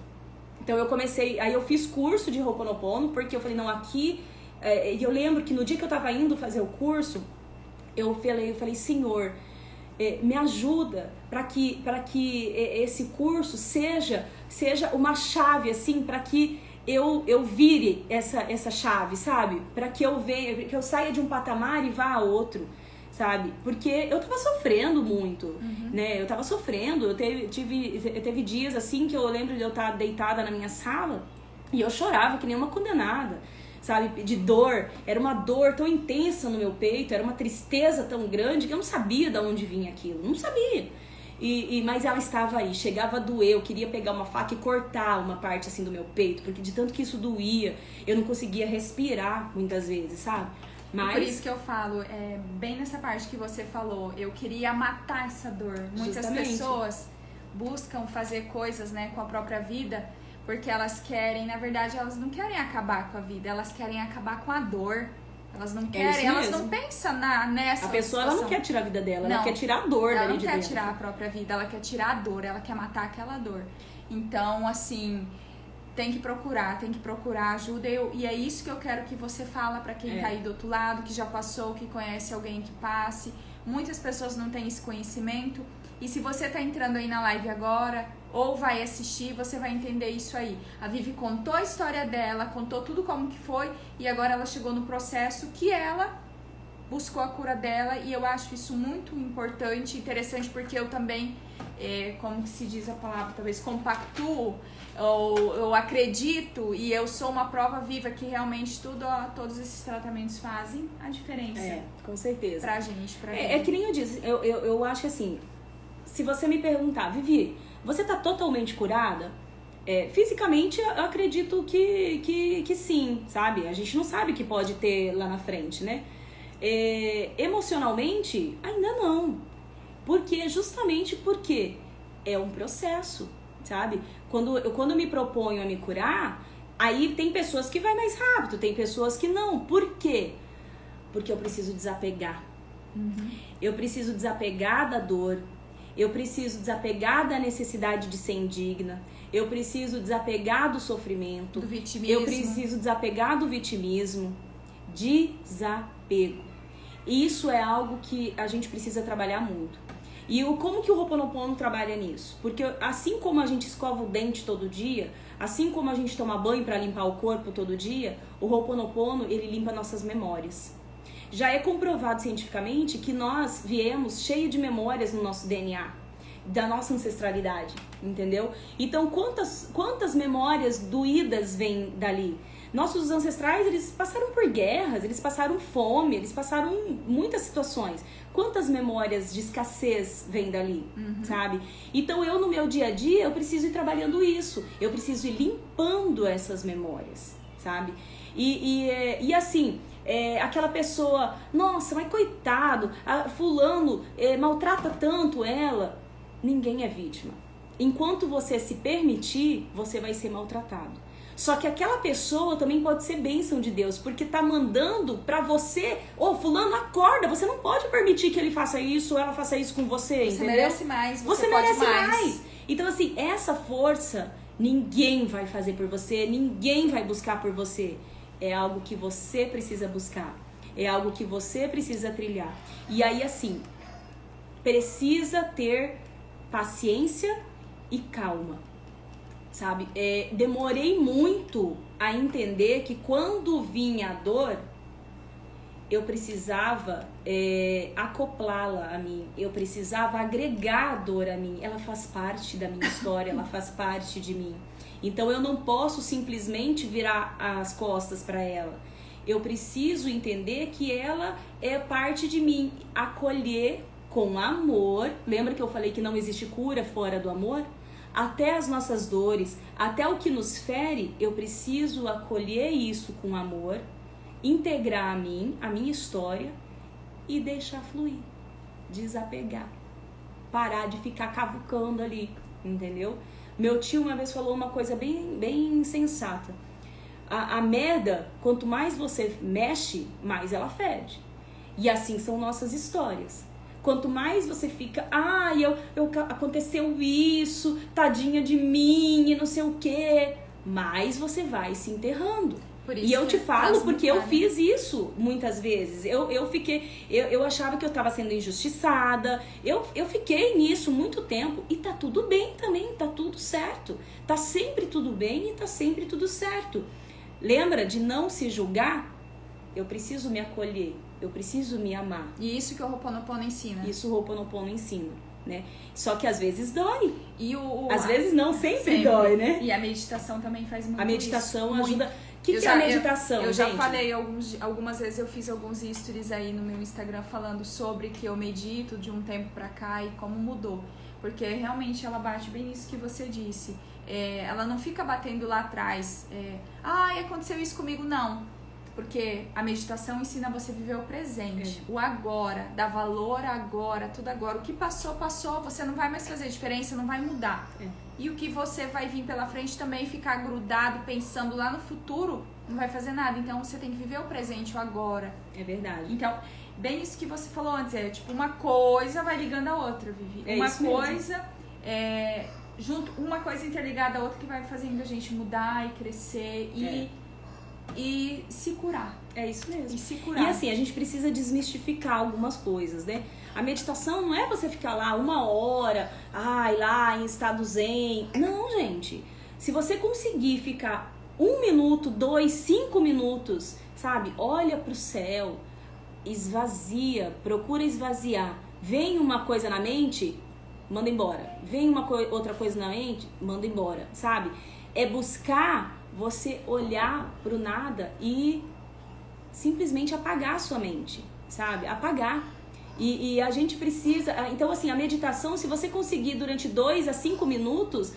Então eu comecei, aí eu fiz curso de Ho'oponopono, porque eu falei, não, aqui... eu lembro que no dia que eu tava indo fazer o curso, eu falei, Senhor, me ajuda para que esse curso seja uma chave, assim, para que eu vire essa chave, sabe? Para que eu saia de um patamar e vá a outro, sabe? Porque eu tava sofrendo muito, né? Eu tava sofrendo, eu teve dias assim que eu lembro de eu estar deitada na minha sala e eu chorava que nem uma condenada, sabe? De dor, era uma dor tão intensa no meu peito, era uma tristeza tão grande que eu não sabia de onde vinha aquilo, não sabia. Mas ela estava aí, chegava a doer, eu queria pegar uma faca e cortar uma parte assim do meu peito, porque de tanto que isso doía, eu não conseguia respirar muitas vezes, sabe? Mas... Por isso que eu falo, bem nessa parte que você falou, eu queria matar essa dor. Muitas pessoas buscam fazer coisas, né, com a própria vida, porque elas querem, na verdade, elas não querem acabar com a vida, elas querem acabar com a dor. Elas não querem, elas não pensam nessa A pessoa, ela não quer tirar a vida dela, ela quer tirar a dor dali de dentro. Ela não quer tirar a própria vida, ela quer tirar a dor, ela quer matar aquela dor. Então, assim... tem que procurar ajuda e é isso que eu quero que você fala pra quem tá aí do outro lado, que já passou, que conhece alguém que passe. Muitas pessoas não têm esse conhecimento e se você tá entrando aí na live agora ou vai assistir, você vai entender isso aí. A Vivi contou a história dela, contou tudo como que foi e agora ela chegou no processo que ela buscou a cura dela e eu acho isso muito importante e interessante porque eu também, como que se diz a palavra, talvez compactuo, ou eu acredito e eu sou uma prova viva que realmente todos esses tratamentos fazem a diferença. Com certeza. Pra gente, É que nem eu disse, eu acho que assim, se você me perguntar, Vivi, você tá totalmente curada? Fisicamente, eu acredito que sim, sabe? A gente não sabe o que pode ter lá na frente, né? Emocionalmente, ainda não. Justamente porque é um processo, sabe? Quando eu me proponho a me curar, aí tem pessoas que vai mais rápido, tem pessoas que não. Por quê? Porque eu preciso desapegar. Eu preciso desapegar da dor, eu preciso desapegar da necessidade de ser indigna, eu preciso desapegar do sofrimento, do vitimismo. Eu preciso desapegar do vitimismo. Desapego. Isso é algo que a gente precisa trabalhar muito. E como que o Ho'oponopono trabalha nisso? Porque assim como a gente escova o dente todo dia, assim como a gente toma banho para limpar o corpo todo dia, o Ho'oponopono, ele limpa nossas memórias. Já é comprovado cientificamente que nós viemos cheio de memórias no nosso DNA, da nossa ancestralidade, entendeu? Então, quantas memórias doídas vêm dali? Nossos ancestrais, eles passaram por guerras, eles passaram fome, eles passaram muitas situações. Quantas memórias de escassez vêm dali, sabe? Então, eu no meu dia a dia, eu preciso ir trabalhando isso. Eu preciso ir limpando essas memórias, sabe? E assim, aquela pessoa, nossa, mas coitado, fulano maltrata tanto ela. Ninguém é vítima. Enquanto você se permitir, você vai ser maltratado. Só que aquela pessoa também pode ser bênção de Deus, porque tá mandando pra você, fulano, acorda, você não pode permitir que ele faça isso ou ela faça isso com você, Você entendeu? merece mais, você merece mais. Então assim, essa força ninguém vai fazer por você, ninguém vai buscar por você. É algo que você precisa buscar, é algo que você precisa trilhar. E aí assim, precisa ter paciência e calma. Sabe, demorei muito a entender que quando vinha a dor, eu precisava acoplá-la a mim, eu precisava agregar a dor a mim. Ela faz parte da minha história, ela faz parte de mim. Então eu não posso simplesmente virar as costas para ela. Eu preciso entender que ela é parte de mim, acolher com amor. Lembra que eu falei que não existe cura fora do amor? Até as nossas dores, até o que nos fere, eu preciso acolher isso com amor, integrar a minha história e deixar fluir, desapegar, parar de ficar cavucando ali, entendeu? Meu tio uma vez falou uma coisa bem sensata. A merda, quanto mais você mexe, mais ela fede. E assim são nossas histórias. Quanto mais você fica, aconteceu isso, tadinha de mim e não sei o quê, mais você vai se enterrando. E eu te falo porque eu fiz isso muitas vezes. Eu achava que eu estava sendo injustiçada, eu fiquei nisso muito tempo e tá tudo bem também, tá tudo certo. Tá sempre tudo bem e tá sempre tudo certo. Lembra de não se julgar? Eu preciso me acolher. Eu preciso me amar. E isso que o Ho'oponopono ensina. Isso o Ho'oponopono ensina, né? Só que às vezes dói. E às vezes não, sempre dói, né? E a meditação também faz muito isso. A meditação isso. ajuda. O que é a meditação, eu gente? já falei algumas vezes, eu fiz alguns stories aí no meu Instagram falando sobre que eu medito de um tempo pra cá e como mudou. Porque realmente ela bate bem nisso que você disse. Ela não fica batendo lá atrás. Aconteceu isso comigo, não. Porque a meditação ensina você a viver o presente, o agora, dar valor agora, tudo agora. O que passou, passou, você não vai mais fazer diferença, não vai mudar. E o que você vai vir pela frente também, ficar grudado, pensando lá no futuro, não vai fazer nada. Então você tem que viver o presente, o agora. É verdade. Então, bem isso que você falou antes, tipo, uma coisa vai ligando a outra, Vivi. Uma coisa, uma coisa interligada a outra que vai fazendo a gente mudar e crescer e se curar. É isso mesmo. E se curar. E assim, a gente precisa desmistificar algumas coisas, né? A meditação não é você ficar lá 1 hora, lá em estado zen. Não, gente. Se você conseguir ficar 1 minuto, 2, 5 minutos, sabe? Olha pro céu, esvazia, procura esvaziar. Vem uma coisa na mente, manda embora. Vem outra coisa na mente, manda embora, sabe? É buscar você olhar pro nada e simplesmente apagar a sua mente, sabe? Apagar. E a gente precisa... Então, assim, a meditação, se você conseguir durante 2 a 5 minutos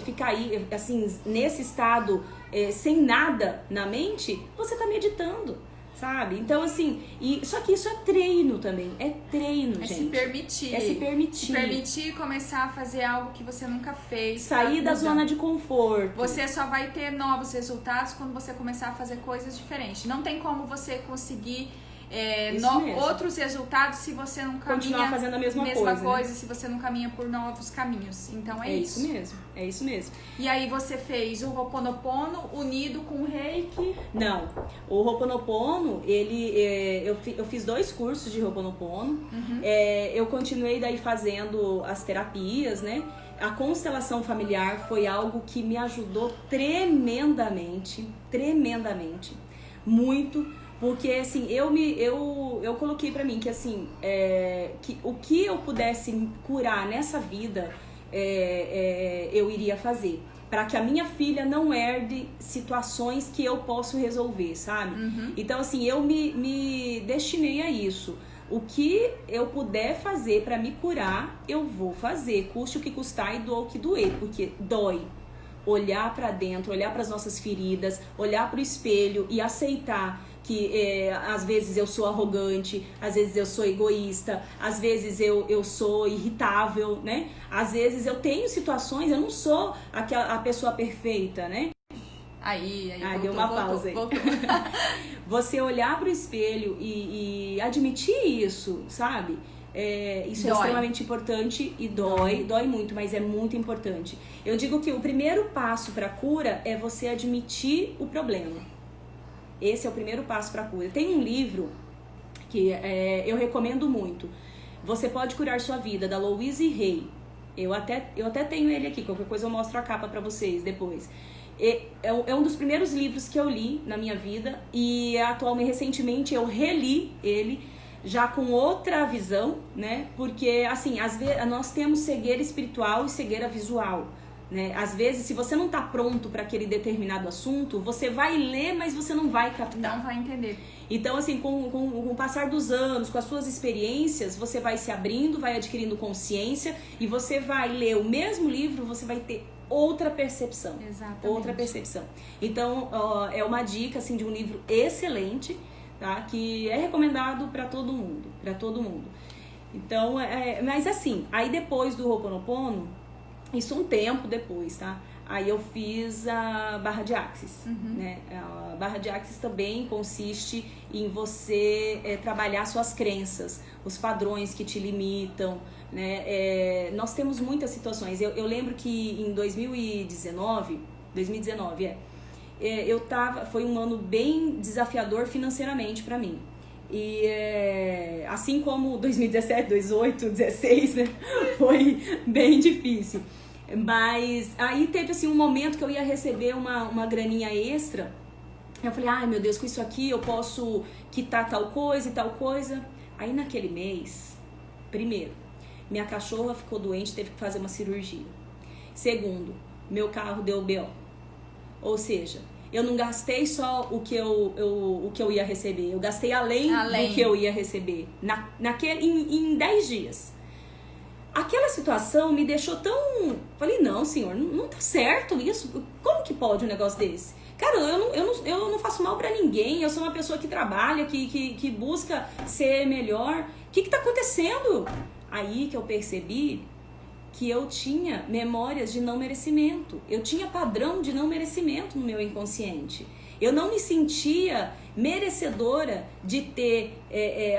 ficar aí, assim, nesse estado sem nada na mente, você tá meditando, sabe? Então, assim... Só que isso é treino também. É treino, gente. Se permitir. É se permitir. Se permitir começar a fazer algo que você nunca fez. Sair da zona de conforto. Você só vai ter novos resultados quando você começar a fazer coisas diferentes. Não tem como você conseguir outros resultados se você não caminha... Continuar fazendo a mesma coisa, se você não caminha por novos caminhos. Então é isso. É isso mesmo. E aí você fez o Ho'oponopono unido com o Reiki? Não. O Ho'oponopono, eu fiz 2 cursos de Ho'oponopono. Eu continuei daí fazendo as terapias, né? A constelação familiar foi algo que me ajudou tremendamente. Muito. Porque, assim, eu coloquei pra mim que, assim, que o que eu pudesse curar nessa vida, eu iria fazer. Para que a minha filha não herde situações que eu posso resolver, sabe? Então, assim, eu me destinei a isso. O que eu puder fazer para me curar, eu vou fazer. Custe o que custar e doa o que doer, porque dói. Olhar para dentro, olhar para as nossas feridas, olhar para o espelho e aceitar que às vezes eu sou arrogante, às vezes eu sou egoísta, às vezes eu sou irritável, né? Às vezes eu tenho situações, eu não sou a pessoa perfeita, né? Aí voltou, deu uma pausa aí. Você olhar pro espelho e admitir isso, sabe? Isso é extremamente importante e dói muito, mas é muito importante. Eu digo que o primeiro passo para a cura é você admitir o problema. Esse é o primeiro passo para a cura. Tem um livro que eu recomendo muito. Você Pode Curar Sua Vida, da Louise Hay. Eu até tenho ele aqui, qualquer coisa eu mostro a capa para vocês depois. É um dos primeiros livros que eu li na minha vida e atualmente, recentemente, eu reli ele já com outra visão, né? Porque, assim, às vezes nós temos cegueira espiritual e cegueira visual, né? Às vezes, se você não tá pronto para aquele determinado assunto, você vai ler, mas você não vai captar. Não vai entender. Então, assim, com o passar dos anos, com as suas experiências, você vai se abrindo, vai adquirindo consciência e você vai ler o mesmo livro, você vai ter outra percepção. Exatamente. Outra percepção. Então, é uma dica, assim, de um livro excelente, tá? Que é recomendado para todo mundo, Então, mas assim, aí depois do Ho'oponopono, isso um tempo depois, tá? Aí eu fiz a barra de Axis, né? A barra de Axis também consiste em você trabalhar suas crenças, os padrões que te limitam, né? Nós temos muitas situações. Eu lembro que em 2019, foi um ano bem desafiador financeiramente pra mim. E assim como 2017, 2018, 2016, né? Foi bem difícil. Mas aí teve assim um momento que eu ia receber uma graninha extra. Eu falei, ai meu Deus, com isso aqui eu posso quitar tal coisa e tal coisa. Aí naquele mês, primeiro, minha cachorra ficou doente, teve que fazer uma cirurgia. Segundo, meu carro deu BO. Ou seja, eu não gastei só o que eu ia receber, eu gastei além do que eu ia receber em 10 dias. Aquela situação me deixou tão... Falei, não, senhor, não tá certo isso. Como que pode um negócio desse? Cara, eu não faço mal pra ninguém. Eu sou uma pessoa que trabalha, que busca ser melhor. O que tá acontecendo? Aí que eu percebi que eu tinha memórias de não merecimento. Eu tinha padrão de não merecimento no meu inconsciente. Eu não me sentia merecedora de ter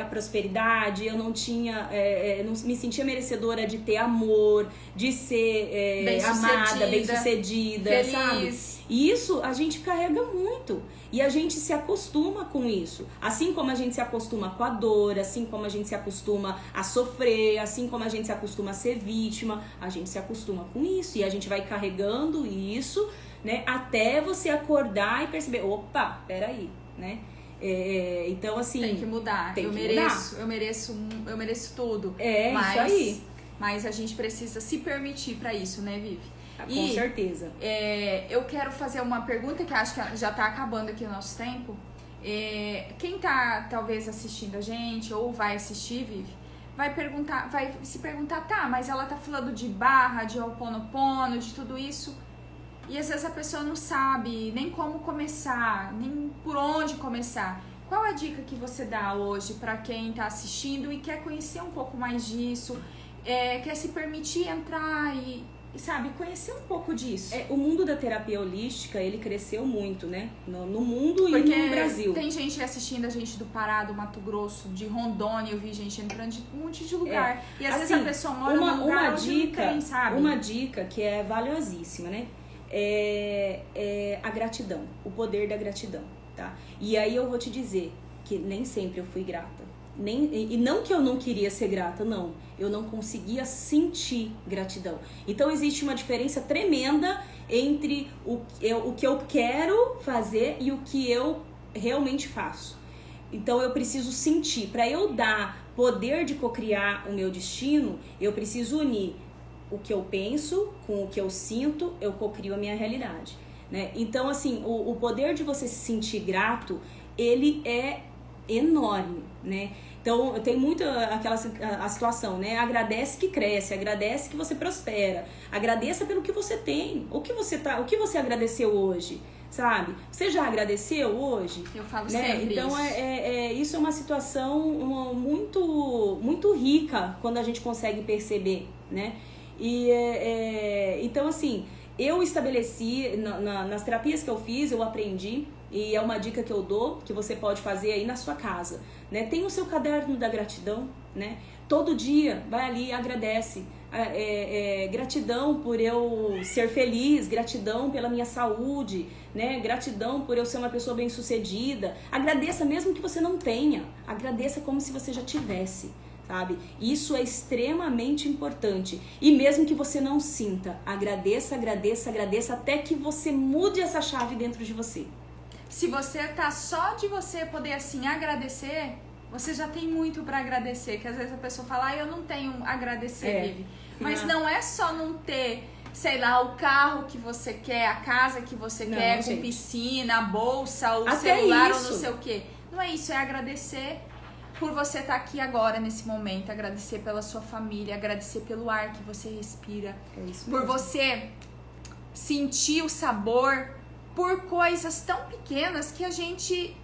a prosperidade, eu não me sentia merecedora de ter amor, de ser amada, bem-sucedida, feliz, sabe? E isso a gente carrega muito e a gente se acostuma com isso. Assim como a gente se acostuma com a dor, assim como a gente se acostuma a sofrer, assim como a gente se acostuma a ser vítima, a gente se acostuma com isso e a gente vai carregando isso, né, até você acordar e perceber, opa, peraí, né? Então, assim... Tem que mudar. Eu mereço tudo. Isso aí. Mas a gente precisa se permitir pra isso, né, Vivi? Com certeza. Eu quero fazer uma pergunta que acho que já tá acabando aqui o nosso tempo. Quem tá, talvez, assistindo a gente ou vai assistir, Vivi, vai se perguntar, tá, mas ela tá falando de barra, de Ho'oponopono, de tudo isso... E às vezes a pessoa não sabe nem como começar, nem por onde começar. Qual a dica que você dá hoje para quem está assistindo e quer conhecer um pouco mais disso, quer se permitir entrar e, sabe, conhecer um pouco disso? O mundo da terapia holística, ele cresceu muito, né? No mundo porque e no Brasil. Tem gente assistindo a gente do Pará, do Mato Grosso, de Rondônia, eu vi gente entrando de um monte de lugar. E às vezes a pessoa mora num lugar onde não tem, sabe? Uma dica que é valiosíssima, né? A gratidão, o poder da gratidão, tá? E aí eu vou te dizer que nem sempre eu fui grata. E não que eu não queria ser grata, não. Eu não conseguia sentir gratidão. Então existe uma diferença tremenda entre o que eu quero fazer e o que eu realmente faço. Então eu preciso sentir. Para eu dar poder de cocriar o meu destino, eu preciso unir o que eu penso com o que eu sinto, eu cocrio a minha realidade, né? Então, assim, o poder de você se sentir grato, ele é enorme, né? Então, tem muito a situação, né? Agradece que cresce, agradece que você prospera, agradeça pelo que você tem, o que você agradeceu hoje, sabe? Você já agradeceu hoje? Eu falo né? sempre então, isso. Isso é uma situação muito, muito rica quando a gente consegue perceber, né? Então, assim, eu estabeleci, nas terapias que eu fiz, eu aprendi, e é uma dica que eu dou, que você pode fazer aí na sua casa, né? Tem o seu caderno da gratidão, né? Todo dia, vai ali e agradece. Gratidão por eu ser feliz, gratidão pela minha saúde, né? Gratidão por eu ser uma pessoa bem-sucedida. Agradeça mesmo que você não tenha, agradeça como se você já tivesse, sabe? Isso é extremamente importante. E mesmo que você não sinta, agradeça, agradeça, agradeça até que você mude essa chave dentro de você. Se você tá só de você poder assim agradecer, você já tem muito pra agradecer. Que às vezes a pessoa fala, eu não tenho agradecer, Vivi. Mas não é só não ter, sei lá, o carro que você quer, a casa que você quer, com piscina, a bolsa, o até celular isso. ou não sei o quê. Não é isso, é agradecer por você estar aqui agora, nesse momento. Agradecer pela sua família, agradecer pelo ar que você respira. É isso por mesmo. você sentir o sabor, por coisas tão pequenas que a gente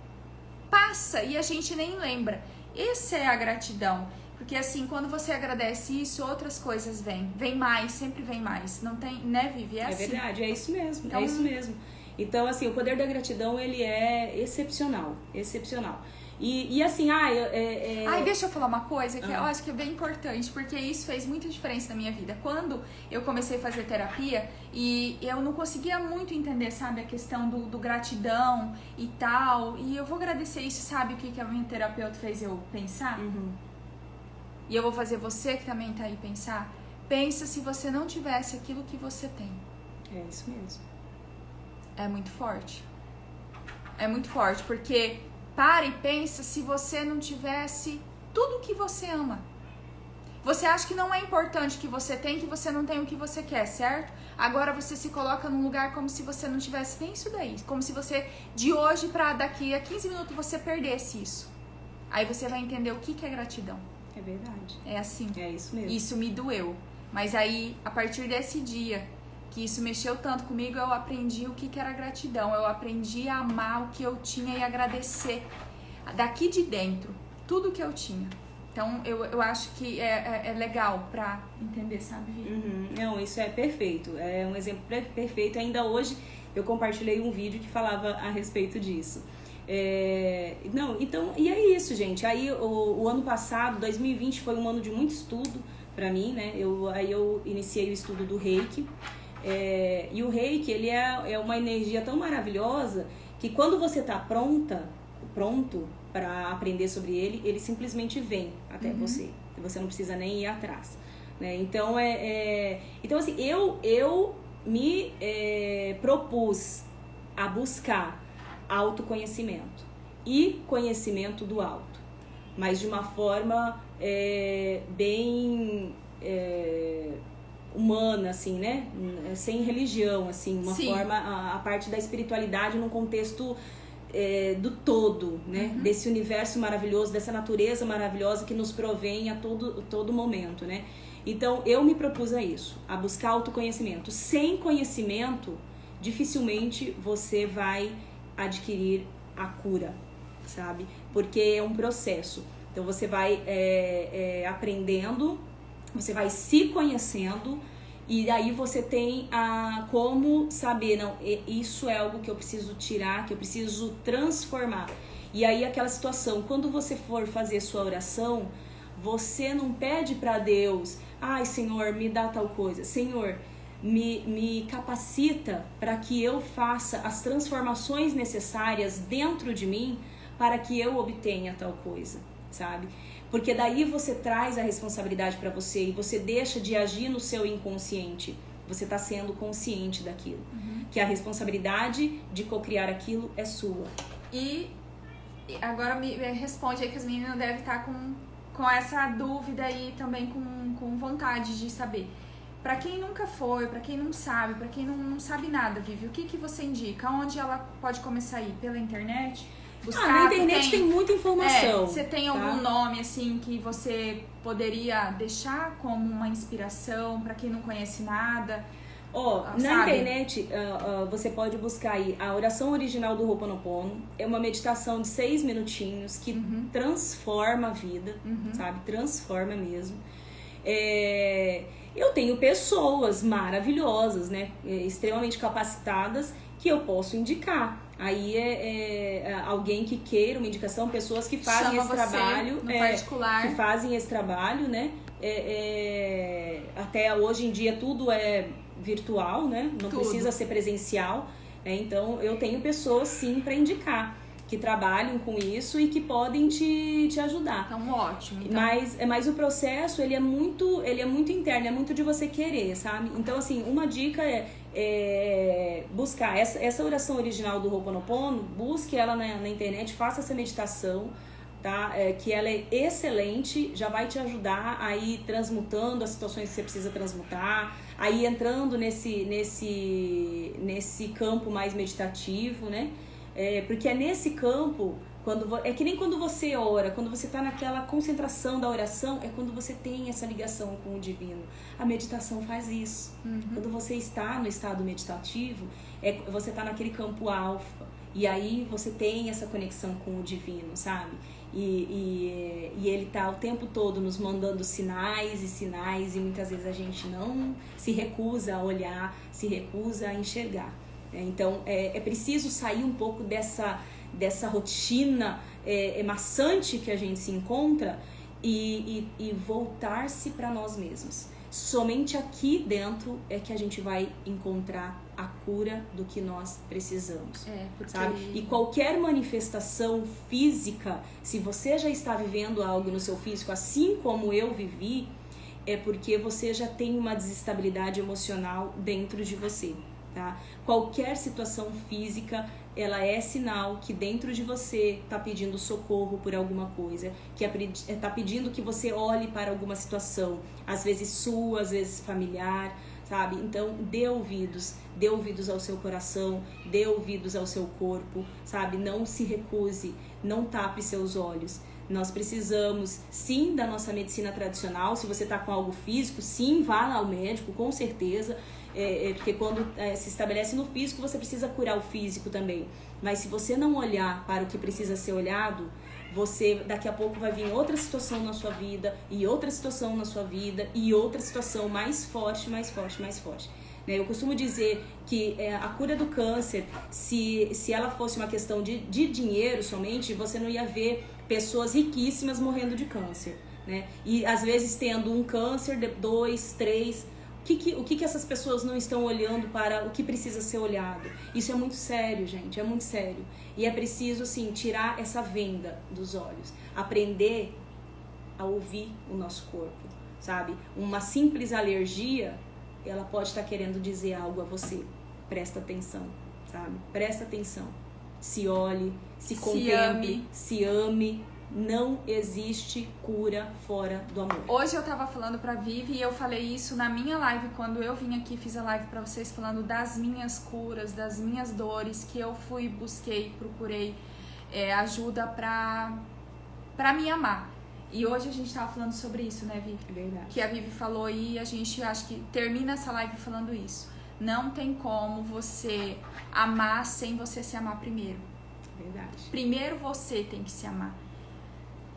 passa e a gente nem lembra. Essa é a gratidão. Porque assim, quando você agradece isso, outras coisas vêm. Vem mais, sempre vem mais. Não tem, né, Vivi? É assim. Verdade, é isso mesmo, então, é isso mesmo. Então, assim, o poder da gratidão, ele é excepcional, excepcional. E assim, deixa eu falar uma coisa que eu acho que é bem importante, porque isso fez muita diferença na minha vida. Quando eu comecei a fazer terapia, e eu não conseguia muito entender, sabe, a questão do gratidão e tal, e eu vou agradecer isso, sabe, o que a minha terapeuta fez eu pensar? E eu vou fazer você que também tá aí pensar. Pensa se você não tivesse aquilo que você tem. É isso mesmo. É muito forte. É muito forte, porque para e pensa se você não tivesse tudo que você ama. Você acha que não é importante o que você tem, que você não tem o que você quer, certo? Agora você se coloca num lugar como se você não tivesse nem isso daí. Como se você, de hoje pra daqui a 15 minutos, você perdesse isso. Aí você vai entender o que é gratidão. É verdade. É assim. É isso mesmo. Isso me doeu. Mas aí, a partir desse dia, que isso mexeu tanto comigo, eu aprendi o que era gratidão. Eu aprendi a amar o que eu tinha e agradecer daqui de dentro, tudo que eu tinha. Então, eu acho que é legal pra entender, sabe, Vivi? Não, isso é perfeito. É um exemplo perfeito. Ainda hoje, eu compartilhei um vídeo que falava a respeito disso. Então, e é isso, gente. Aí, o ano passado, 2020, foi um ano de muito estudo pra mim, né? Aí eu iniciei o estudo do Reiki. E o Reiki, ele é uma energia tão maravilhosa que quando você tá pronto para aprender sobre ele, ele simplesmente vem até você. Você não precisa nem ir atrás, né? Então, então assim, eu me propus a buscar autoconhecimento e conhecimento do alto, mas de uma forma bem humana, assim, né? Sem religião, assim, uma forma, a parte da espiritualidade num contexto do todo, né? Desse universo maravilhoso, dessa natureza maravilhosa que nos provém a todo momento, né? Então, eu me propus a isso, a buscar autoconhecimento. Sem conhecimento, dificilmente você vai adquirir a cura, sabe? Porque é um processo. Então, você vai aprendendo, você vai se conhecendo, e daí você tem como saber, não, isso é algo que eu preciso tirar, que eu preciso transformar. E aí aquela situação, quando você for fazer sua oração, você não pede para Deus, ai Senhor, me dá tal coisa, Senhor, me capacita para que eu faça as transformações necessárias dentro de mim para que eu obtenha tal coisa, sabe? Porque daí você traz a responsabilidade para você e você deixa de agir no seu inconsciente. Você está sendo consciente daquilo. Que a responsabilidade de cocriar aquilo é sua. E agora me responde aí que as meninas devem estar com essa dúvida aí também, com vontade de saber. Pra quem nunca foi, pra quem não sabe, pra quem não sabe nada, Vivi, o que você indica? Onde ela pode começar a ir? Pela internet? Buscar, na internet tem muita informação. Você tem algum nome, assim, que você poderia deixar como uma inspiração pra quem não conhece nada? Na internet, você pode buscar aí a oração original do Ho'oponopono. É uma meditação de 6 minutinhos que transforma a vida, sabe? Transforma mesmo. Eu tenho pessoas maravilhosas, né? Extremamente capacitadas que eu posso indicar. Aí alguém que queira uma indicação, pessoas que fazem esse trabalho, no particular. que fazem esse trabalho, né? Até hoje em dia tudo é virtual, né? Não precisa ser presencial. Então eu tenho pessoas sim para indicar que trabalham com isso e que podem te ajudar. Então, ótimo. Então... Mas o processo, ele é muito interno, é muito de você querer, sabe? Então, assim, uma dica é buscar essa oração original do Ho'oponopono, busque ela na internet, faça essa meditação, tá? Que ela é excelente, já vai te ajudar a ir transmutando as situações que você precisa transmutar, aí entrando nesse campo mais meditativo, né? Porque é nesse campo, é que nem quando você ora, quando você está naquela concentração da oração, é quando você tem essa ligação com o divino. A meditação faz isso. Quando você está no estado meditativo, você está naquele campo alfa. E aí você tem essa conexão com o divino, sabe? E ele tá o tempo todo nos mandando sinais, e muitas vezes a gente não se recusa a olhar, se recusa a enxergar. Então é preciso sair um pouco dessa rotina maçante que a gente se encontra e voltar-se para nós mesmos. Somente aqui dentro é que a gente vai encontrar a cura do que nós precisamos, sabe? E qualquer manifestação física, se você já está vivendo algo no seu físico, assim como eu vivi, é porque você já tem uma desestabilidade emocional dentro de você, tá? Qualquer situação física, ela é sinal que dentro de você está pedindo socorro por alguma coisa, que está pedindo que você olhe para alguma situação, às vezes sua, às vezes familiar, sabe? Então, dê ouvidos ao seu coração, dê ouvidos ao seu corpo, sabe? Não se recuse, não tape seus olhos. Nós precisamos, sim, da nossa medicina tradicional. Se você está com algo físico, sim, vá ao médico, com certeza. Porque quando se estabelece no físico, você precisa curar o físico também. Mas se você não olhar para o que precisa ser olhado, você daqui a pouco vai vir outra situação na sua vida, e outra situação na sua vida, e outra situação mais forte. Eu costumo dizer que a cura do câncer, se ela fosse uma questão de dinheiro somente, você não ia ver pessoas riquíssimas morrendo de câncer, né? E às vezes tendo um câncer, 2, 3... O que essas pessoas não estão olhando para o que precisa ser olhado? Isso é muito sério, gente, é muito sério. E é preciso, sim, tirar essa venda dos olhos. Aprender a ouvir o nosso corpo, sabe? Uma simples alergia, ela pode estar querendo dizer algo a você. Presta atenção, sabe? Presta atenção. Se olhe, se contemple, se ame. Não existe cura fora do amor. Hoje eu tava falando pra Vivi e eu falei isso na minha live, quando eu vim aqui, fiz a live pra vocês falando das minhas curas, das minhas dores, que eu procurei ajuda pra me amar. E hoje a gente tava falando sobre isso, né, Vivi? É verdade. Que a Vivi falou e a gente, acho que termina essa live falando isso. Não tem como você amar sem você se amar primeiro. Verdade. Primeiro você tem que se amar.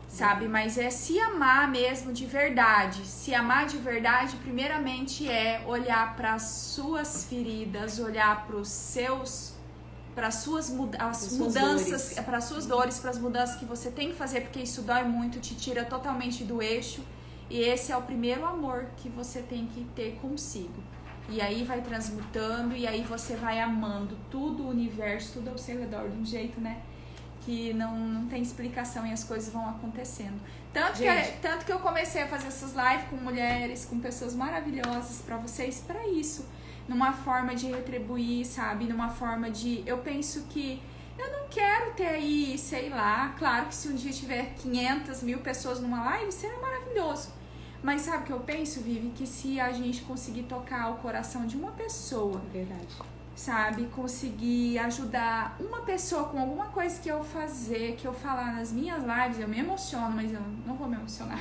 Sabe, mas é se amar mesmo de verdade. Se amar de verdade, primeiramente é olhar para as suas feridas, olhar para as suas mudanças, para as suas dores, para as mudanças que você tem que fazer, porque isso dói muito, te tira totalmente do eixo. E esse é o primeiro amor que você tem que ter consigo. E aí vai transmutando, e aí você vai amando tudo o universo, tudo ao seu redor de um jeito, né? Que não tem explicação e as coisas vão acontecendo. Tanto que eu comecei a fazer essas lives com mulheres, com pessoas maravilhosas pra vocês, pra isso. Numa forma de retribuir, sabe? Numa forma de... Eu penso que... Eu não não quero ter aí, sei lá, claro que se um dia tiver 500 mil pessoas numa live, seria maravilhoso. Mas sabe o que eu penso, Vivi? Que se a gente conseguir tocar o coração de uma pessoa, Verdade. sabe? Conseguir ajudar uma pessoa com alguma coisa que eu fazer, que eu falar nas minhas lives, eu me emociono, mas eu não vou me emocionar.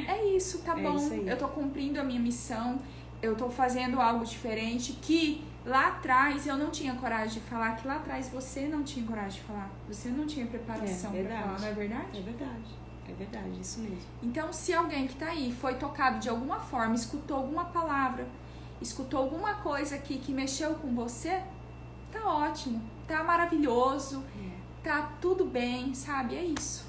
É isso, tá bom. Isso aí. Eu tô cumprindo a minha missão, eu tô fazendo algo diferente que lá atrás eu não tinha coragem de falar, que lá atrás você não tinha coragem de falar, você não tinha preparação pra falar, não é verdade? É verdade. É verdade, isso mesmo. Então, se alguém que tá aí foi tocado de alguma forma, escutou alguma palavra, escutou alguma coisa aqui que mexeu com você, tá ótimo, tá maravilhoso, tá tudo bem, sabe? É isso.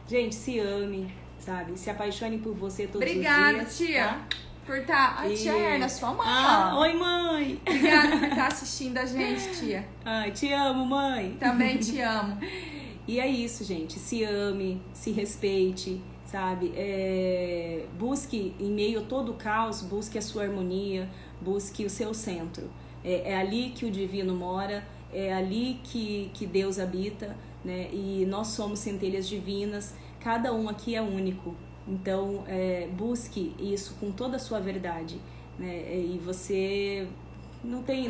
Gente, se ame, sabe? Se apaixone por você todos Obrigada, os dias. tia, Tá? por estar... A tia Erna, sua mãe, ó. Oi, mãe! Obrigada por estar assistindo a gente, tia. Ai, te amo, mãe! Também te amo. E é isso, gente. Se ame, se respeite, sabe? Busque, em meio a todo o caos, busque a sua harmonia, busque o seu centro. É ali que o divino mora, é ali que Deus habita, né? E nós somos centelhas divinas, cada um aqui é único. Então, busque isso com toda a sua verdade, né? E você não tem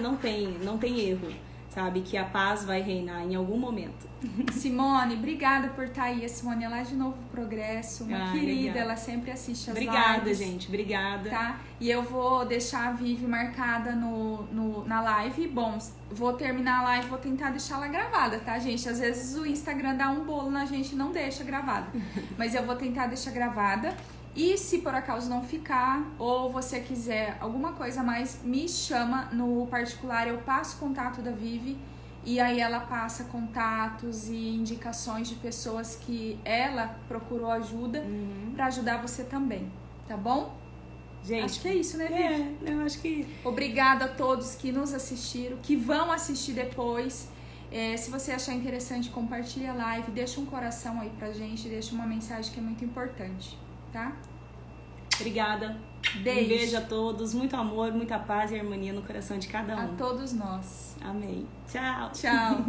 erro, sabe? Que a paz vai reinar em algum momento. Simone, obrigada por estar aí. A Simone é lá de Novo Progresso, uma querida, legal. ela sempre assiste as Obrigada, lives. gente, obrigada. Tá? E eu vou deixar a Vivi marcada na live. Bom, vou terminar a live, vou tentar deixar ela gravada, tá, gente? Às vezes o Instagram dá um bolo na gente e não deixa gravada. Mas eu vou tentar deixar gravada. E se por acaso não ficar, ou você quiser alguma coisa a mais, me chama no particular, eu passo o contato da Vivi. E aí ela passa contatos e indicações de pessoas que ela procurou ajuda pra ajudar você também, tá bom? Gente, acho que é isso, né, Vivi? Eu acho que... Obrigada a todos que nos assistiram, que vão assistir depois. Se você achar interessante, compartilha a live, deixa um coração aí pra gente, deixa uma mensagem que é muito importante, tá? Obrigada. Beijo. Um beijo a todos, muito amor, muita paz e harmonia no coração de cada um. A todos nós. Amém. Tchau. Tchau.